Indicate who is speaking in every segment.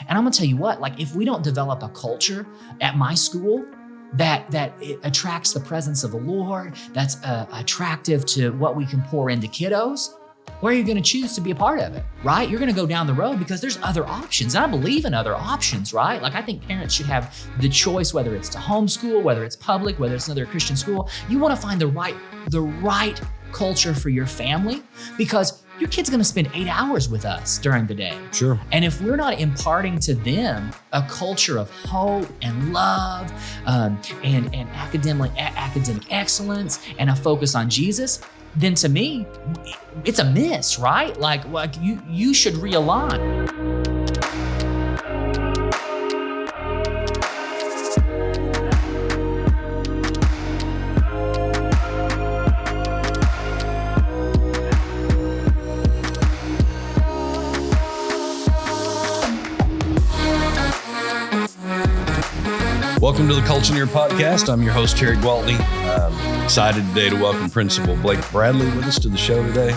Speaker 1: And I'm gonna tell you what, like if we don't develop a culture at my school that it attracts the presence of the Lord, that's attractive to what we can pour into kiddos, where are you going to choose to be a part of it, right? You're going to go down the road because there's other options. And I believe in other options, right? Like I think parents should have the choice, whether it's to homeschool, whether it's public, whether it's another Christian school. You want to find the right culture for your family because your kid's going to spend 8 hours with us during the day.
Speaker 2: Sure.
Speaker 1: And if we're not imparting to them a culture of hope and love and academic excellence and a focus on Jesus, then to me, it's a miss, right? Like you should realign.
Speaker 2: Welcome to the Culture-neer podcast. I'm your host, Terry Gwaltney. Excited today to welcome Principal Blake Bradley with us to the show today.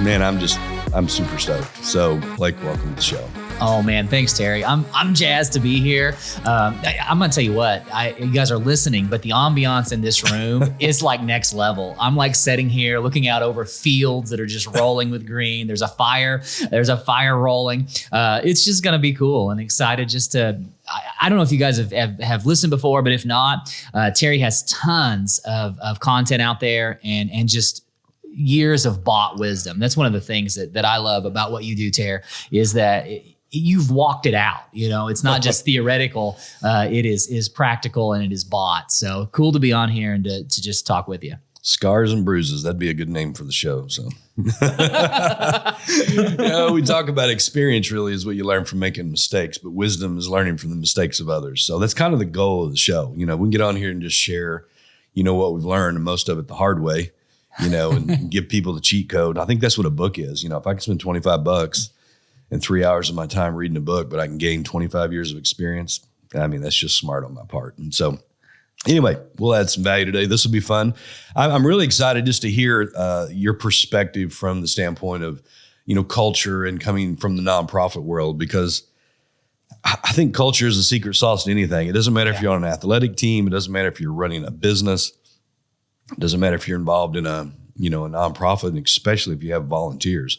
Speaker 2: Man, I'm super stoked. So Blake, welcome to the show.
Speaker 1: Oh man, thanks Terry. I'm jazzed to be here. I'm gonna tell you what, you guys are listening, but the ambiance in this room is like next level. I'm like sitting here looking out over fields that are just rolling with green. There's a fire rolling. It's just gonna be cool and excited just to. I don't know if you guys have listened before, but if not, Terry has tons of content out there and just years of bought wisdom. That's one of the things that I love about what you do, Terry, is that you've walked it out. You know, it's not just theoretical. It is practical and it is bought. So cool to be on here and to just talk with you.
Speaker 2: Scars and Bruises. That'd be a good name for the show. So, we talk about experience really is what you learn from making mistakes, but wisdom is learning from the mistakes of others. So that's kind of the goal of the show. You know, we can get on here and just share, what we've learned, and most of it the hard way, and give people the cheat code. I think that's what a book is. If I can spend $25 and 3 hours of my time reading a book, but I can gain 25 years of experience, I mean, that's just smart on my part. And so anyway, we'll add some value today. This will be fun. I'm really excited just to hear your perspective from the standpoint of, culture and coming from the nonprofit world, because I think culture is the secret sauce to anything. It doesn't matter if you're on an athletic team. It doesn't matter if you're running a business. It doesn't matter if you're involved in a nonprofit, and especially if you have volunteers.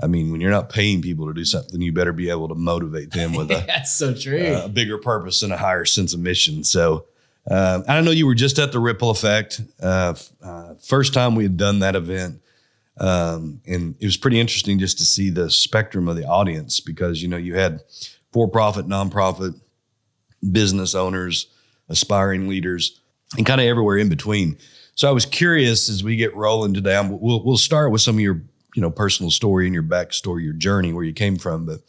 Speaker 2: I mean, when you're not paying people to do something, you better be able to motivate them with
Speaker 1: that's so true.
Speaker 2: A bigger purpose and a higher sense of mission. So I know you were just at the Ripple Effect. First time we had done that event. And it was pretty interesting just to see the spectrum of the audience because, you had for-profit, nonprofit, business owners, aspiring leaders, and kind of everywhere in between. So I was curious as we get rolling today, we'll start with some of your, personal story and your backstory, your journey, where you came from. But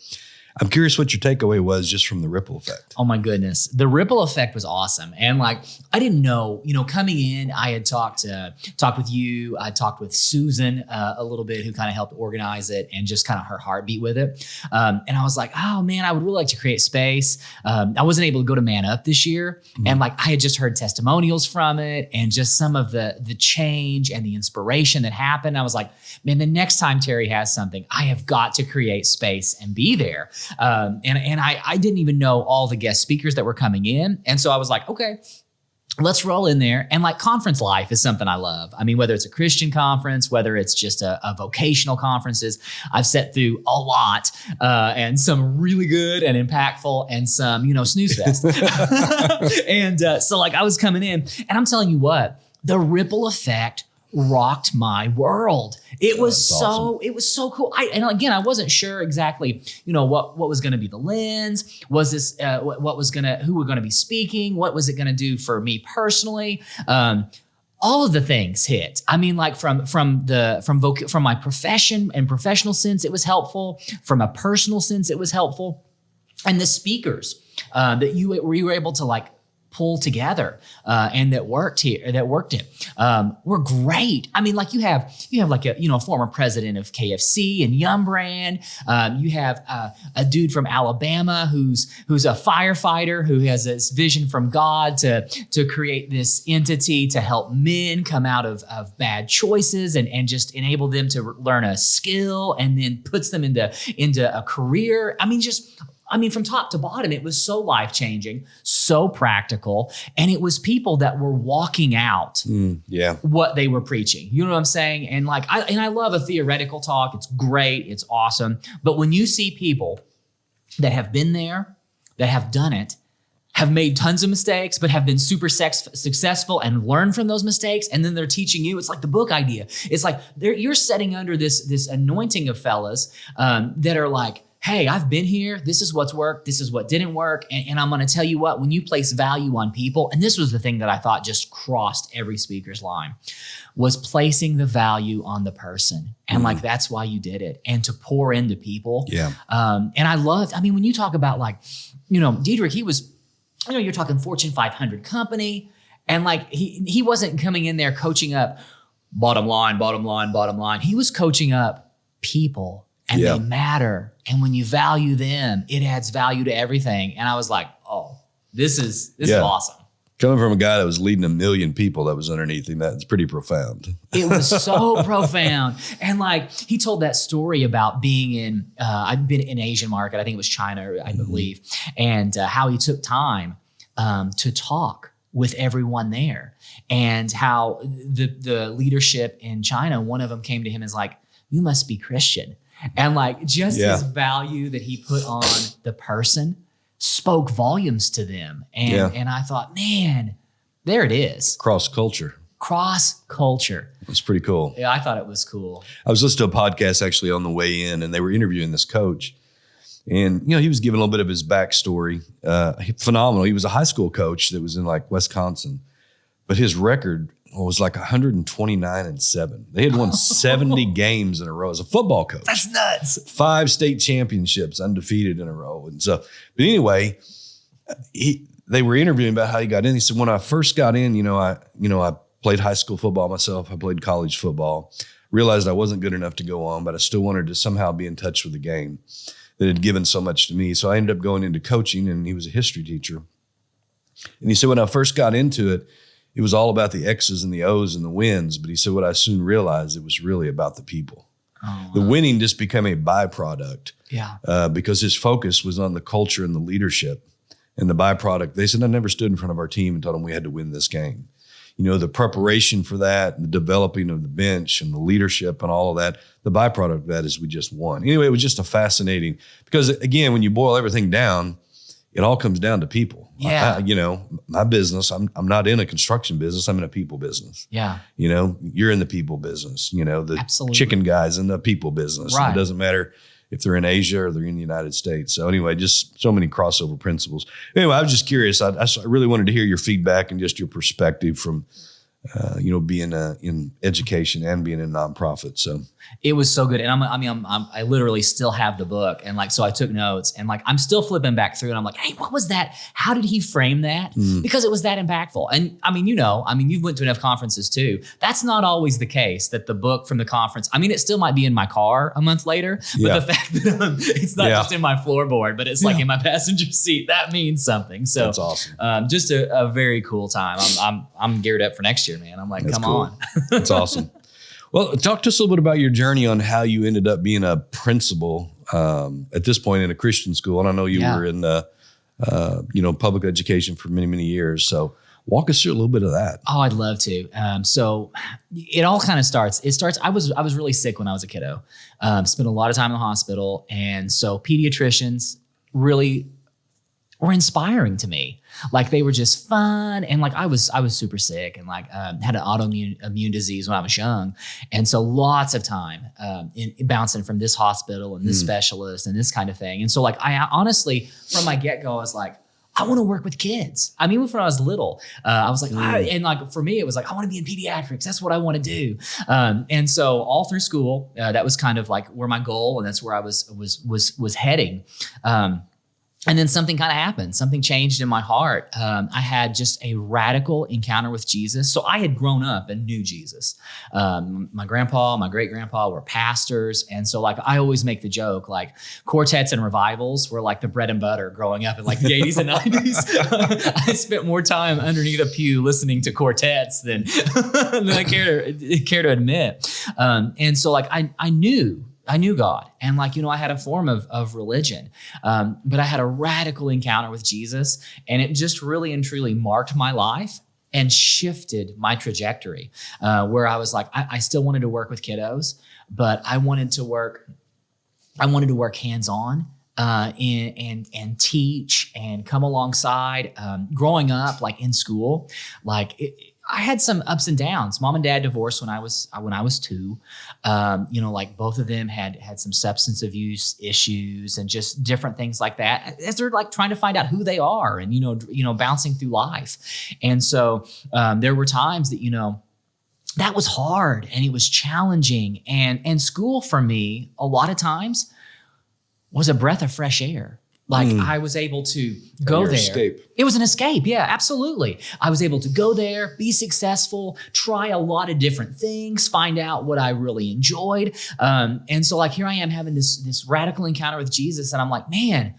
Speaker 2: I'm curious what your takeaway was just from the Ripple Effect.
Speaker 1: Oh my goodness. The Ripple Effect was awesome. And I didn't know, coming in, I had talked with you. I talked with Susan a little bit, who kind of helped organize it and just kind of her heartbeat with it. And I was like, oh man, I would really like to create space. I wasn't able to go to Man Up this year. Mm-hmm. And I had just heard testimonials from it and just some of the change and the inspiration that happened. I was like, man, the next time Terry has something, I have got to create space and be there. And I didn't even know all the guest speakers that were coming in. And so I was like, okay, let's roll in there. And conference life is something I love. I mean, whether it's a Christian conference, whether it's just a vocational conferences, I've sat through a lot and some really good and impactful and some, snooze fest. And so I was coming in and I'm telling you what, the Ripple Effect rocked my world. It was so cool. I wasn't sure exactly, what was going to be the lens. Was this who were going to be speaking? What was it going to do for me personally? All of the things hit. I mean, from my profession and professional sense, it was helpful. From a personal sense, it was helpful. And the speakers that you were able to pull together and that worked it were great. I mean, you have a former president of KFC and Yum Brand. You have a dude from Alabama who's a firefighter who has this vision from God to create this entity to help men come out of bad choices and just enable them to learn a skill and then puts them into a career. I mean, just from top to bottom, it was so life-changing, so practical, and it was people that were walking out what they were preaching. You know what I'm saying? And like, I love a theoretical talk. It's great. It's awesome. But when you see people that have been there, that have done it, have made tons of mistakes, but have been super successful and learned from those mistakes, and then they're teaching you. It's like the book idea. It's like you're setting under this anointing of fellas that are like, hey, I've been here. This is what's worked. This is what didn't work. And I'm going to tell you what, when you place value on people, and this was the thing that I thought just crossed every speaker's line, was placing the value on the person. And like, that's why you did it. And to pour into people.
Speaker 2: Yeah.
Speaker 1: And I loved, when you talk about like, Dietrich, he was, you're talking Fortune 500 company. And like, he wasn't coming in there coaching up bottom line. He was coaching up people. And they matter. And when you value them, it adds value to everything. And I was like, oh, this is awesome.
Speaker 2: Coming from a guy that was leading 1 million people that was underneath him, that's pretty profound.
Speaker 1: It was so profound. And like, he told that story about being in, I've been in Asian market, I think it was China, I believe, and how he took time to talk with everyone there. And how the leadership in China, one of them came to him as like, you must be Christian. And like just his value that he put on the person spoke volumes to them. And I thought, man, there it is.
Speaker 2: Cross culture. It's pretty cool.
Speaker 1: Yeah, I thought it was cool.
Speaker 2: I was listening to a podcast actually on the way in, and they were interviewing this coach. And, he was giving a little bit of his backstory. Phenomenal. He was a high school coach that was in like Wisconsin, but his record was like 129-7. They had won 70 games in a row as a football coach.
Speaker 1: That's nuts.
Speaker 2: 5 state championships, undefeated in a row. And so, but anyway, they were interviewing about how he got in. He said, when I first got in, I played high school football myself. I played college football. Realized I wasn't good enough to go on, but I still wanted to somehow be in touch with the game that had given so much to me. So I ended up going into coaching, and he was a history teacher. And he said, when I first got into it, it was all about the X's and the O's and the wins. But he said, what I soon realized, it was really about the people. Oh, wow. The winning just became a byproduct. Yeah. Because his focus was on the culture and the leadership. And the byproduct, they said, I never stood in front of our team and told them we had to win this game. The preparation for that, and the developing of the bench and the leadership and all of that, the byproduct of that is we just won. Anyway, it was just a fascinating, because again, when you boil everything down, it all comes down to people. Yeah. My business, I'm not in a construction business. I'm in a people business. Yeah. You're in the people business, the Absolutely. Chicken guys in the people business. Right. It doesn't matter if they're in Asia or they're in the United States. So anyway, just so many crossover principles. Anyway, I was just curious. I really wanted to hear your feedback and just your perspective from, being in education and being in nonprofit. So
Speaker 1: it was so good. And I literally still have the book. And like, so I took notes, and like, I'm still flipping back through, and I'm like, hey, what was that? How did he frame that? Because it was that impactful. And you went to enough conferences too. That's not always the case, that the book from the conference, it still might be in my car a month later, but the fact that it's not just in my floorboard, but it's like in my passenger seat, that means something. So
Speaker 2: that's awesome.
Speaker 1: Just a very cool time. I'm geared up for next year, man. I'm like, come on.
Speaker 2: That's awesome. Well, talk to us a little bit about your journey on how you ended up being a principal at this point in a Christian school. And I know you were in public education for many, many years. So walk us through a little bit of that.
Speaker 1: Oh, I'd love to. So it all kind of starts. I was really sick when I was a kiddo. Spent a lot of time in the hospital. And so pediatricians really were inspiring to me. Like, they were just fun. And like, I was super sick, and like had an autoimmune disease when I was young. And so lots of time in bouncing from this hospital and this specialist and this kind of thing. And so like, I honestly, from my get-go, I was like, I want to work with kids. Even when I was little, I was like, and like, for me, it was like, I want to be in pediatrics. That's what I want to do. And so all through school, that was kind of like where my goal, and that's where I was heading. And then something kind of happened. Something changed in my heart. I had just a radical encounter with Jesus. So I had grown up and knew Jesus. My grandpa, my great-grandpa were pastors. And so like, I always make the joke, like, quartets and revivals were like the bread and butter growing up in like the 80s and 90s. I spent more time underneath a pew listening to quartets than I care to admit. And so like, I knew God. And like, I had a form of religion. But I had a radical encounter with Jesus, and it just really and truly marked my life and shifted my trajectory, where I was like, I still wanted to work with kiddos, but I wanted to work hands-on, and teach and come alongside. Growing up, like in school, I had some ups and downs. Mom and dad divorced when I was 2. Like both of them had some substance abuse issues and just different things like that as they're like trying to find out who they are and, bouncing through life. And so there were times that, that was hard and it was challenging. And school for me, a lot of times, was a breath of fresh air. Like I was able to go there.
Speaker 2: Escape.
Speaker 1: It was an escape. Yeah, absolutely. I was able to go there, be successful, try a lot of different things, find out what I really enjoyed. And so like here I am having this radical encounter with Jesus. And I'm like, man,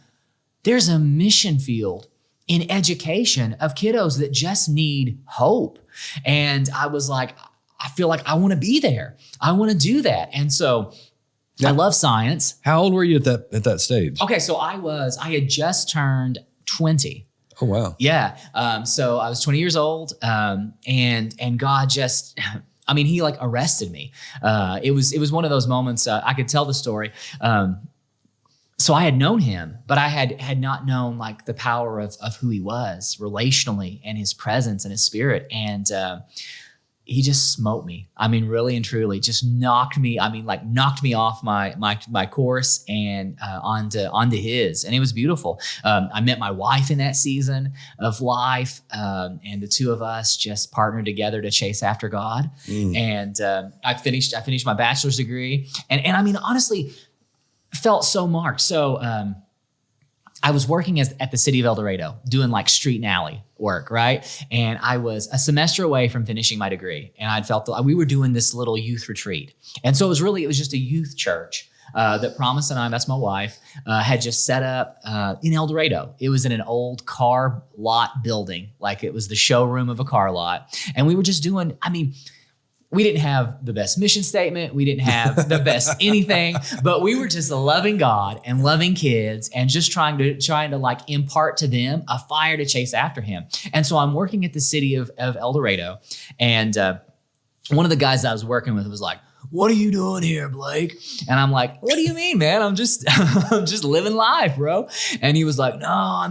Speaker 1: there's a mission field in education of kiddos that just need hope. And I was like, I feel like I want to be there. I want to do that. And so I love science.
Speaker 2: How old were you at that stage?
Speaker 1: Okay, so I had just turned 20.
Speaker 2: Oh, wow.
Speaker 1: Yeah. So I was 20 years old, and God just, he like arrested me. It was one of those moments, I could tell the story. So I had known him, but I had not known like the power of who he was relationally and his presence and his spirit. And, he just smote me. Really and truly just knocked me off my course and onto his. And it was beautiful. I met my wife in that season of life. And the two of us just partnered together to chase after God. And I finished my bachelor's degree. And honestly, felt so marked. So I was working at the city of El Dorado doing like street and alley work, right? And I was a semester away from finishing my degree. And I'd felt we were doing this little youth retreat. And so it was just a youth church that Promise and I, that's my wife, had just set up in El Dorado. It was in an old car lot building. Like it was the showroom of a car lot. And we were just doing, we didn't have the best mission statement. We didn't have the best anything, but we were just loving God and loving kids and just trying to like impart to them a fire to chase after him. And so I'm working at the city of El Dorado. And one of the guys I was working with was like, "What are you doing here, Blake?" And I'm like, "What do you mean, man? I'm just living life, bro." And he was like, "No,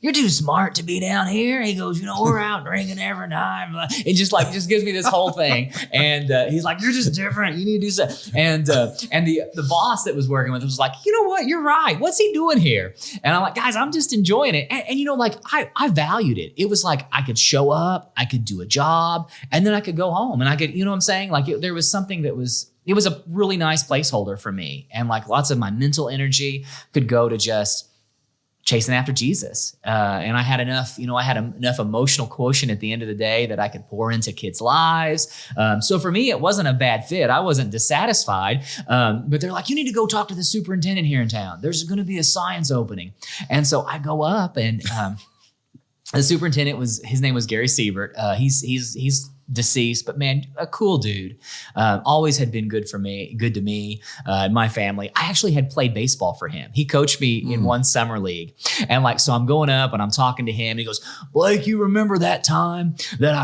Speaker 1: you're too smart to be down here." He goes, "We're out drinking every night." It just gives me this whole thing. And he's like, "You're just different. You need to do something." And the boss that was working with was like, "You know what? You're right. What's he doing here?" And I'm like, "Guys, I'm just enjoying it." And I valued it. It was like I could show up, I could do a job, and then I could go home. And I could, what I'm saying? Like there was something it was a really nice placeholder for me. And like lots of my mental energy could go to just chasing after Jesus. And I had enough emotional quotient at the end of the day that I could pour into kids' lives. So for me, it wasn't a bad fit. I wasn't dissatisfied. But they're like, "You need to go talk to the superintendent here in town. There's going to be a science opening." And so I go up and the superintendent his name was Gary Siebert. He's deceased, but man, a cool dude. Always had been good to me, and my family. I actually had played baseball for him. He coached me in one summer league. And so I'm going up and I'm talking to him and he goes, "Blake, you remember that time that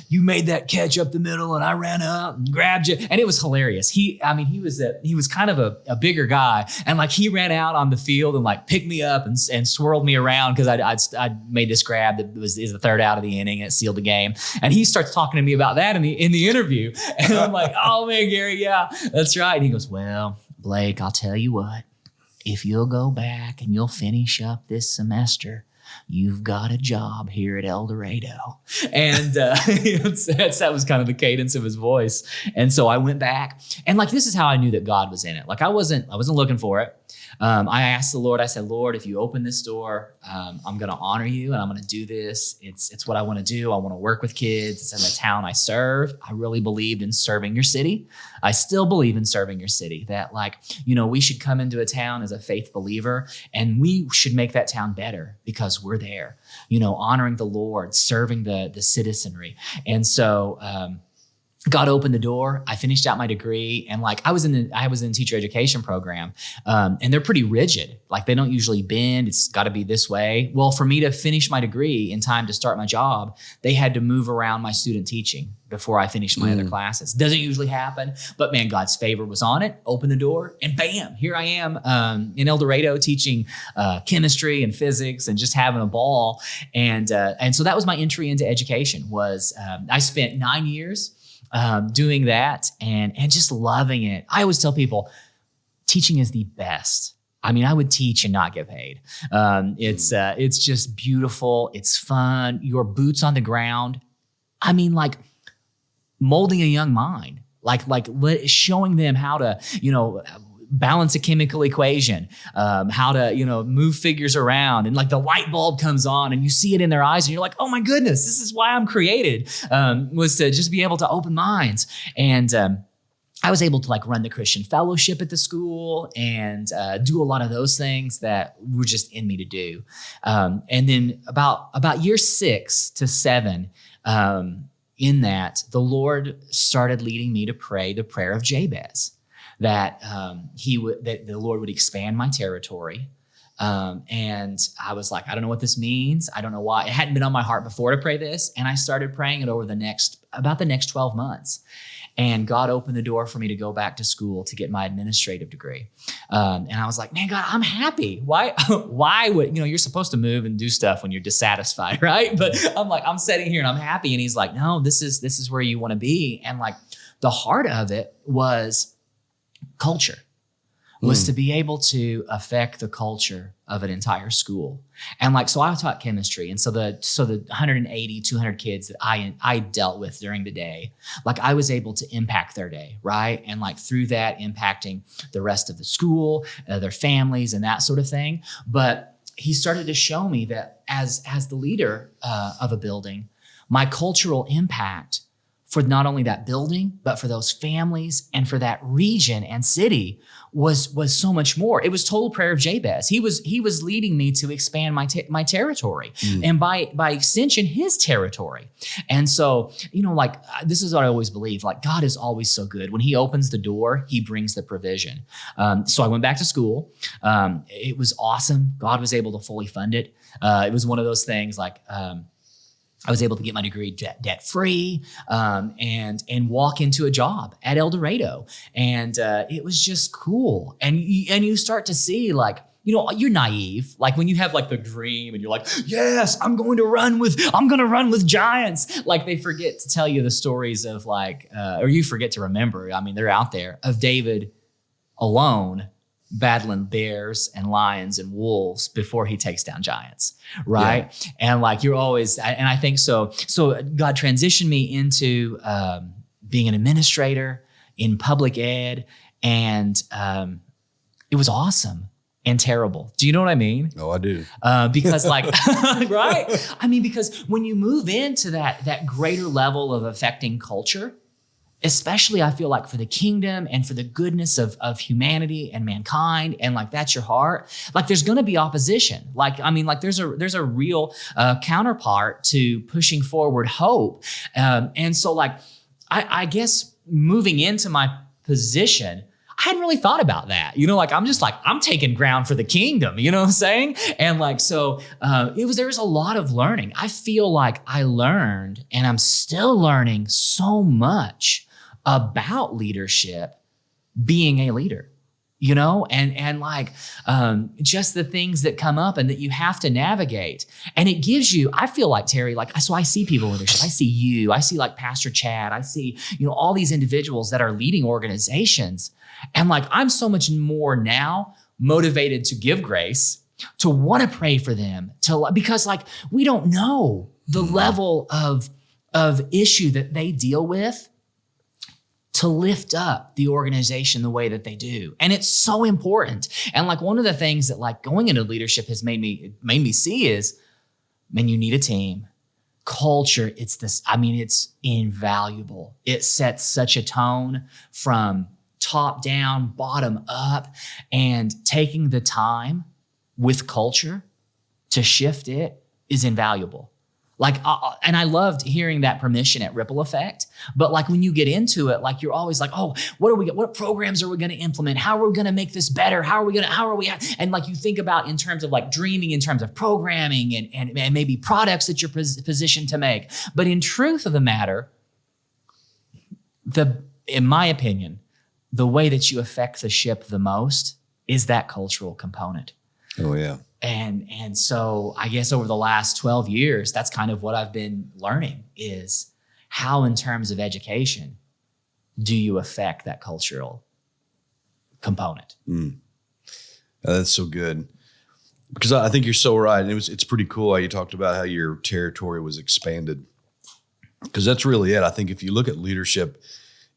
Speaker 1: you made that catch up the middle and I ran up and grabbed you?" And it was hilarious. He was kind of a bigger guy. And like he ran out on the field and like picked me up and swirled me around because I'd made this grab that is the third out of the inning and it sealed the game. And he starts talking to me about that in the interview. And I'm like, "Oh man, Gary, yeah, that's right." And he goes, "Well, Blake, I'll tell you what, if you'll go back and you'll finish up this semester, you've got a job here at El Dorado." And that was kind of the cadence of his voice. And so I went back and like, this is how I knew that God was in it. Like I wasn't looking for it. I asked the Lord, I said, "Lord, if you open this door, I'm going to honor you and I'm going to do this. It's what I want to do. I want to work with kids. It's in the town I serve." I really believed in serving your city. I still believe in serving your city, that we should come into a town as a faith believer and we should make that town better because we're there, honoring the Lord, serving the citizenry. And so, God opened the door. I finished out my degree, and like I was in the teacher education program, and they're pretty rigid. Like they don't usually bend. It's got to be this way. Well, for me to finish my degree in time to start my job, they had to move around my student teaching before I finished my other classes. Doesn't usually happen, but man, God's favor was on it. Opened the door, and bam, here I am in El Dorado teaching chemistry and physics and just having a ball. And so that was my entry into education. I spent 9 years doing that and just loving it. I always tell people teaching is the best. I mean, I would teach and not get paid. It's just beautiful. It's fun. Your boots on the ground. I mean, like molding a young mind, showing them how to, balance a chemical equation, how to, move figures around, and like the light bulb comes on and you see it in their eyes and you're like, oh my goodness, this is why I'm created, was to just be able to open minds. And I was able to like run the Christian fellowship at the school and do a lot of those things that were just in me to do. And then about year 6 to 7, in that, the Lord started leading me to pray the prayer of Jabez, that that the Lord would expand my territory. And I was like, I don't know what this means. I don't know why. It hadn't been on my heart before to pray this. And I started praying it over about the next 12 months. And God opened the door for me to go back to school to get my administrative degree. And I was like, man, God, I'm happy. Why would, you're supposed to move and do stuff when you're dissatisfied, right? But I'm sitting here and I'm happy. And he's like, no, this is where you want to be. And like the heart of it was culture, was to be able to affect the culture of an entire school. And like, so I taught chemistry. And so the 180, 200 kids that I dealt with during the day, like I was able to impact their day, right? And like through that impacting the rest of the school, their families and that sort of thing. But he started to show me that as the leader of a building, my cultural impact for not only that building, but for those families and for that region and city was so much more. It was total prayer of Jabez. He was leading me to expand my territory, and by extension, his territory. And so, this is what I always believe, like God is always so good. When he opens the door, he brings the provision. So I went back to school. It was awesome. God was able to fully fund it. It was one of those things like, I was able to get my degree debt free, and walk into a job at El Dorado, and it was just cool. And you start to see like, you're naive. Like when you have like the dream and you're like, yes, I'm going to run with giants. Like they forget to tell you the stories of like, or you forget to remember. I mean, they're out there of David alone battling bears and lions and wolves before he takes down giants, right? Yeah. And like you're always, and I think so God transitioned me into being an administrator in public ed, and it was awesome and terrible. Do you know what I mean?
Speaker 2: Oh, I do.
Speaker 1: Because like, right? I mean, because when you move into that greater level of affecting culture, especially I feel like for the kingdom and for the goodness of humanity and mankind, and like that's your heart, like there's going to be opposition. Like, I mean, like there's a real counterpart to pushing forward hope. And so like, I guess moving into my position, I hadn't really thought about that. Like I'm taking ground for the kingdom, you know what I'm saying? And like, so there was a lot of learning. I feel like I learned, and I'm still learning so much about leadership, being a leader, and like just the things that come up and that you have to navigate. And it gives you, I feel like, Terry, like, so I see people in leadership. I see you, I see like Pastor Chad, I see, all these individuals that are leading organizations. And like, I'm so much more now motivated to give grace, to want to pray for them, because like, we don't know the level of issue that they deal with, to lift up the organization the way that they do. And it's so important. And like one of the things that like going into leadership has made me see is, man, you need a team. Culture, it's invaluable. It sets such a tone from top down, bottom up, and taking the time with culture to shift it is invaluable. Like, and I loved hearing that permission at Ripple Effect. But like when you get into it, like you're always like, oh, what programs are we going to implement? How are we going to make this better? And like you think about in terms of like dreaming, in terms of programming and maybe products that you're positioned to make. But in truth of the matter, in my opinion, the way that you affect the ship the most is that cultural component.
Speaker 2: Oh, yeah.
Speaker 1: And so I guess over the last 12 years, that's kind of what I've been learning is how in terms of education do you affect that cultural component?
Speaker 2: That's so good. Because I think you're so right. And it's pretty cool how you talked about how your territory was expanded. Because that's really it. I think if you look at leadership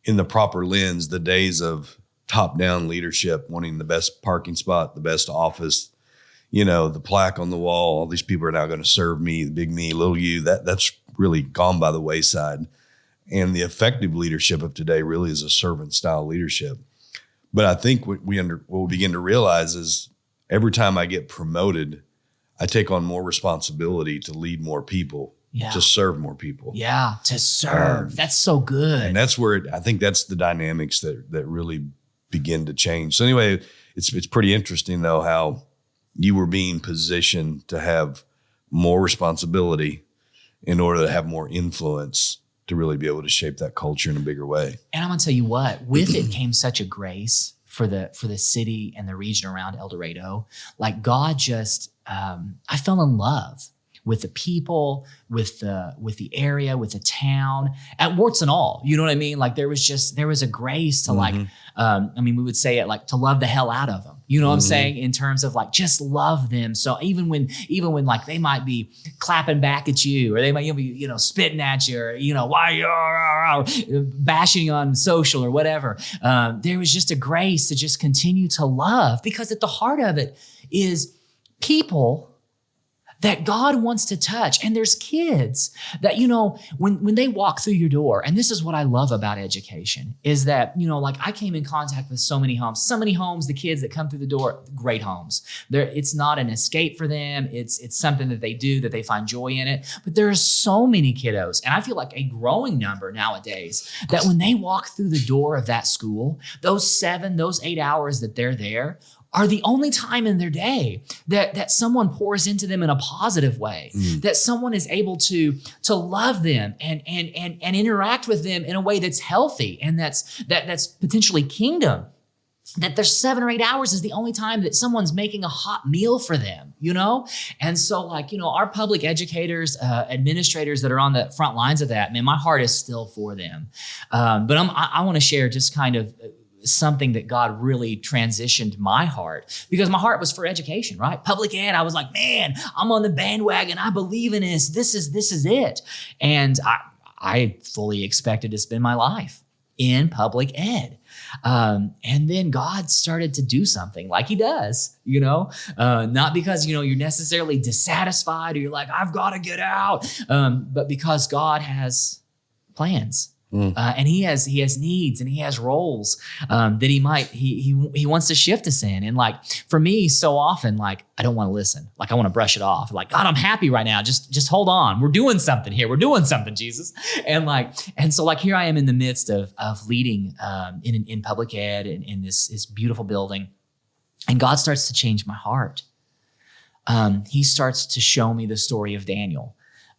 Speaker 2: in the proper lens, the days of top-down leadership, wanting the best parking spot, the best office, the plaque on the wall, all these people are now going to serve me, the big me, little you, that's really gone by the wayside. And the effective leadership of today really is a servant-style leadership. But I think what we begin to realize is every time I get promoted, I take on more responsibility to lead more people, to serve more people.
Speaker 1: Yeah, to serve. That's so good.
Speaker 2: And that's where I think that's the dynamics that really begin to change. So anyway, it's pretty interesting though how you were being positioned to have more responsibility in order to have more influence to really be able to shape that culture in a bigger way.
Speaker 1: And I'm gonna tell you what, with it came such a grace for the city and the region around El Dorado. Like God just, I fell in love with the people, with the area, with the town, at warts and all. You know what I mean? Like there was a grace to like, we would say it like to love the hell out of them. You know what I'm saying? In terms of like, just love them. So even when like they might be clapping back at you or they might be, spitting at you or, why you're bashing on social or whatever. There was just a grace to just continue to love because at the heart of it is people that God wants to touch. And there's kids that, when they walk through your door, and this is what I love about education, is that, like I came in contact with so many homes, the kids that come through the door, great homes. It's not an escape for them. It's something that they do, that they find joy in it. But there are so many kiddos, and I feel like a growing number nowadays, that when they walk through the door of that school, those 8 hours that they're there, are the only time in their day that someone pours into them in a positive way, that someone is able to love them and interact with them in a way that's healthy and that's potentially kingdom. That there's 7 or 8 hours is the only time that someone's making a hot meal for them, And so our public educators, administrators that are on the front lines of that, man, my heart is still for them. But I want to share just kind of something that God really transitioned my heart, because my heart was for education, right? Public ed. I was like, man, I'm on the bandwagon. I believe in this. This is it. And I fully expected to spend my life in public ed. And then God started to do something like he does, not because, you're necessarily dissatisfied or you're like, I've got to get out. But because God has plans. And he has needs and he has roles that he wants to shift us in. And like for me, so often, like I don't want to listen. Like I want to brush it off. Like God, I'm happy right now. Just hold on. We're doing something here. We're doing something, Jesus. And so like here I am in the midst of leading in public ed in this beautiful building, and God starts to change my heart. He starts to show me the story of Daniel.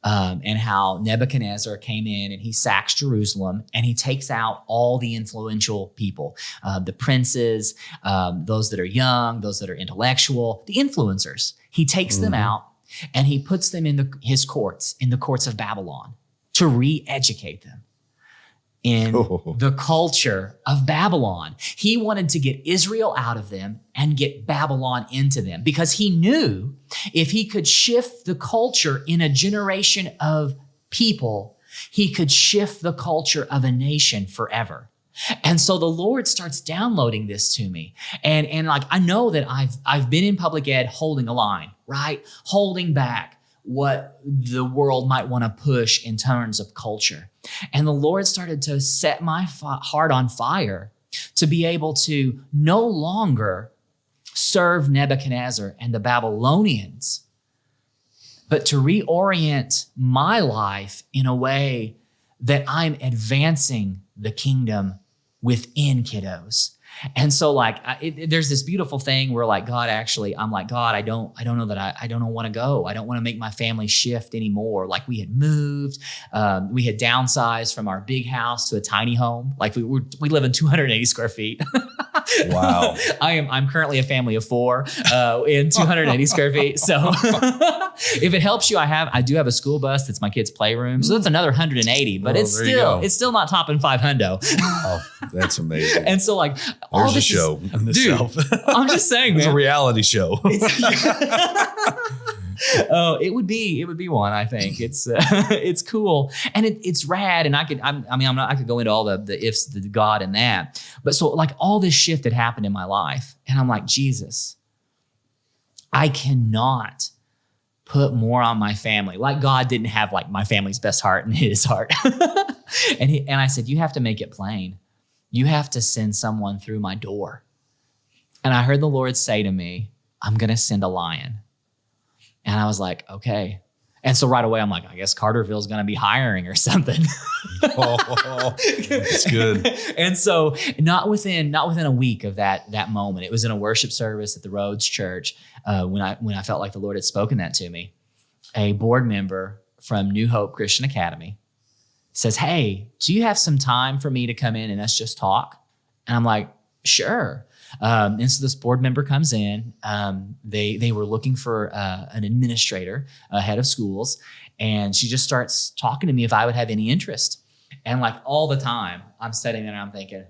Speaker 1: And how Nebuchadnezzar came in and he sacks Jerusalem and he takes out all the influential people, the princes, those that are young, those that are intellectual, the influencers. He takes them out and he puts them in his courts, in the courts of Babylon, to re-educate them in the culture of Babylon. He wanted to get Israel out of them and get Babylon into them, because he knew if he could shift the culture in a generation of people, he could shift the culture of a nation forever. And so the Lord starts downloading this to me. And like, I know that I've been in public ed holding a line, right? Holding back what the world might want to push in terms of culture. And the Lord started to set my heart on fire to be able to no longer serve Nebuchadnezzar and the Babylonians but to reorient my life in a way that I'm advancing the kingdom within kiddos. And so like, there's this beautiful thing where like, God, actually, I'm like, God, I don't know that I don't want to go. I don't want to make my family shift anymore. Like we had moved, we had downsized from our big house to a tiny home. Like we live in 280 square feet.
Speaker 2: Wow.
Speaker 1: I'm currently a family of 4 in 280 square feet. So if it helps you, I do have a school bus that's my kids' playroom. So that's another 180, but it's still not topping 500.
Speaker 2: Oh, that's amazing.
Speaker 1: And so like all
Speaker 2: there's a
Speaker 1: this
Speaker 2: show in itself.
Speaker 1: I'm just saying,
Speaker 2: It's
Speaker 1: man.
Speaker 2: a reality show.
Speaker 1: Oh, it would be one. I think it's cool and it's rad. And I could go into all the ifs, the God and that. But so like all this shift had happened in my life, and I'm like, Jesus, I cannot put more on my family. Like God didn't have like my family's best heart in His heart. and I said, you have to make it plain. You have to send someone through my door. And I heard the Lord say to me, I'm going to send a lion. And I was like, okay. And so right away, I'm like, I guess Carterville's going to be hiring or something.
Speaker 2: Oh, that's good.
Speaker 1: And so not within a week of that moment, it was in a worship service at the Rhodes Church when I felt like the Lord had spoken that to me. A board member from New Hope Christian Academy says, hey, do you have some time for me to come in and us just talk? And I'm like, sure. And so this board member comes in. They were looking for an administrator, a head of schools, and she just starts talking to me if I would have any interest. And like all the time, I'm sitting there and I'm thinking,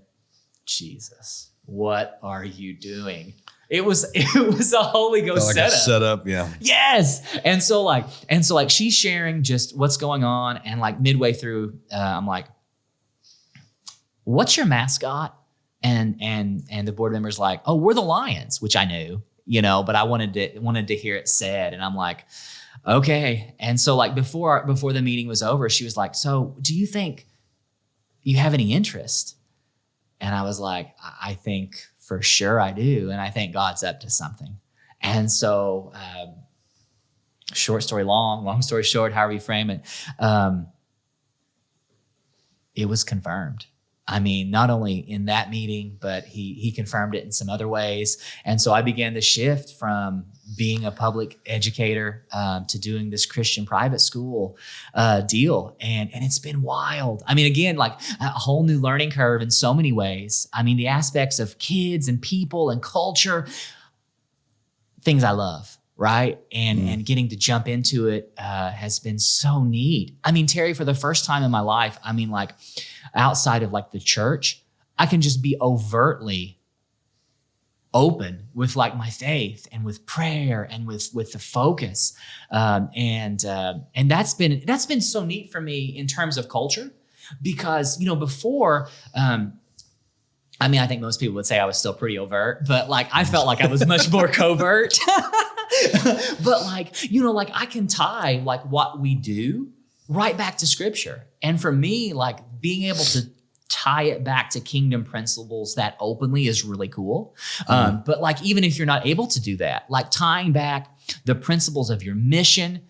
Speaker 1: Jesus, what are you doing? It was a Holy Ghost
Speaker 2: like
Speaker 1: setup.
Speaker 2: a setup, yeah.
Speaker 1: Yes. And so like she's sharing just what's going on, and like midway through, I'm like, what's your mascot? And the board member's like, oh, we're the Lions, which I knew, but I wanted to hear it said. And I'm like, okay. And so like before the meeting was over, she was like, so do you think you have any interest? And I was like, I think for sure I do. And I think God's up to something. And so short story long story short, however you frame it, it was confirmed. I mean, not only in that meeting, but he confirmed it in some other ways. And so I began to shift from being a public educator to doing this Christian private school deal. And it's been wild. I mean, again, like a whole new learning curve in so many ways. I mean, the aspects of kids and people and culture, things I love. Right. And getting to jump into it has been so neat. I mean, Terry, for the first time in my life, I mean, like outside of like the church, I can just be overtly open with like my faith and with prayer and with the focus. And that's been so neat for me in terms of culture, because, before, I mean, I think most people would say I was still pretty overt, but like, I felt like I was much more covert. But like, like I can tie like what we do right back to scripture. And for me, like being able to tie it back to kingdom principles that openly is really cool. But like, even if you're not able to do that, like tying back the principles of your mission,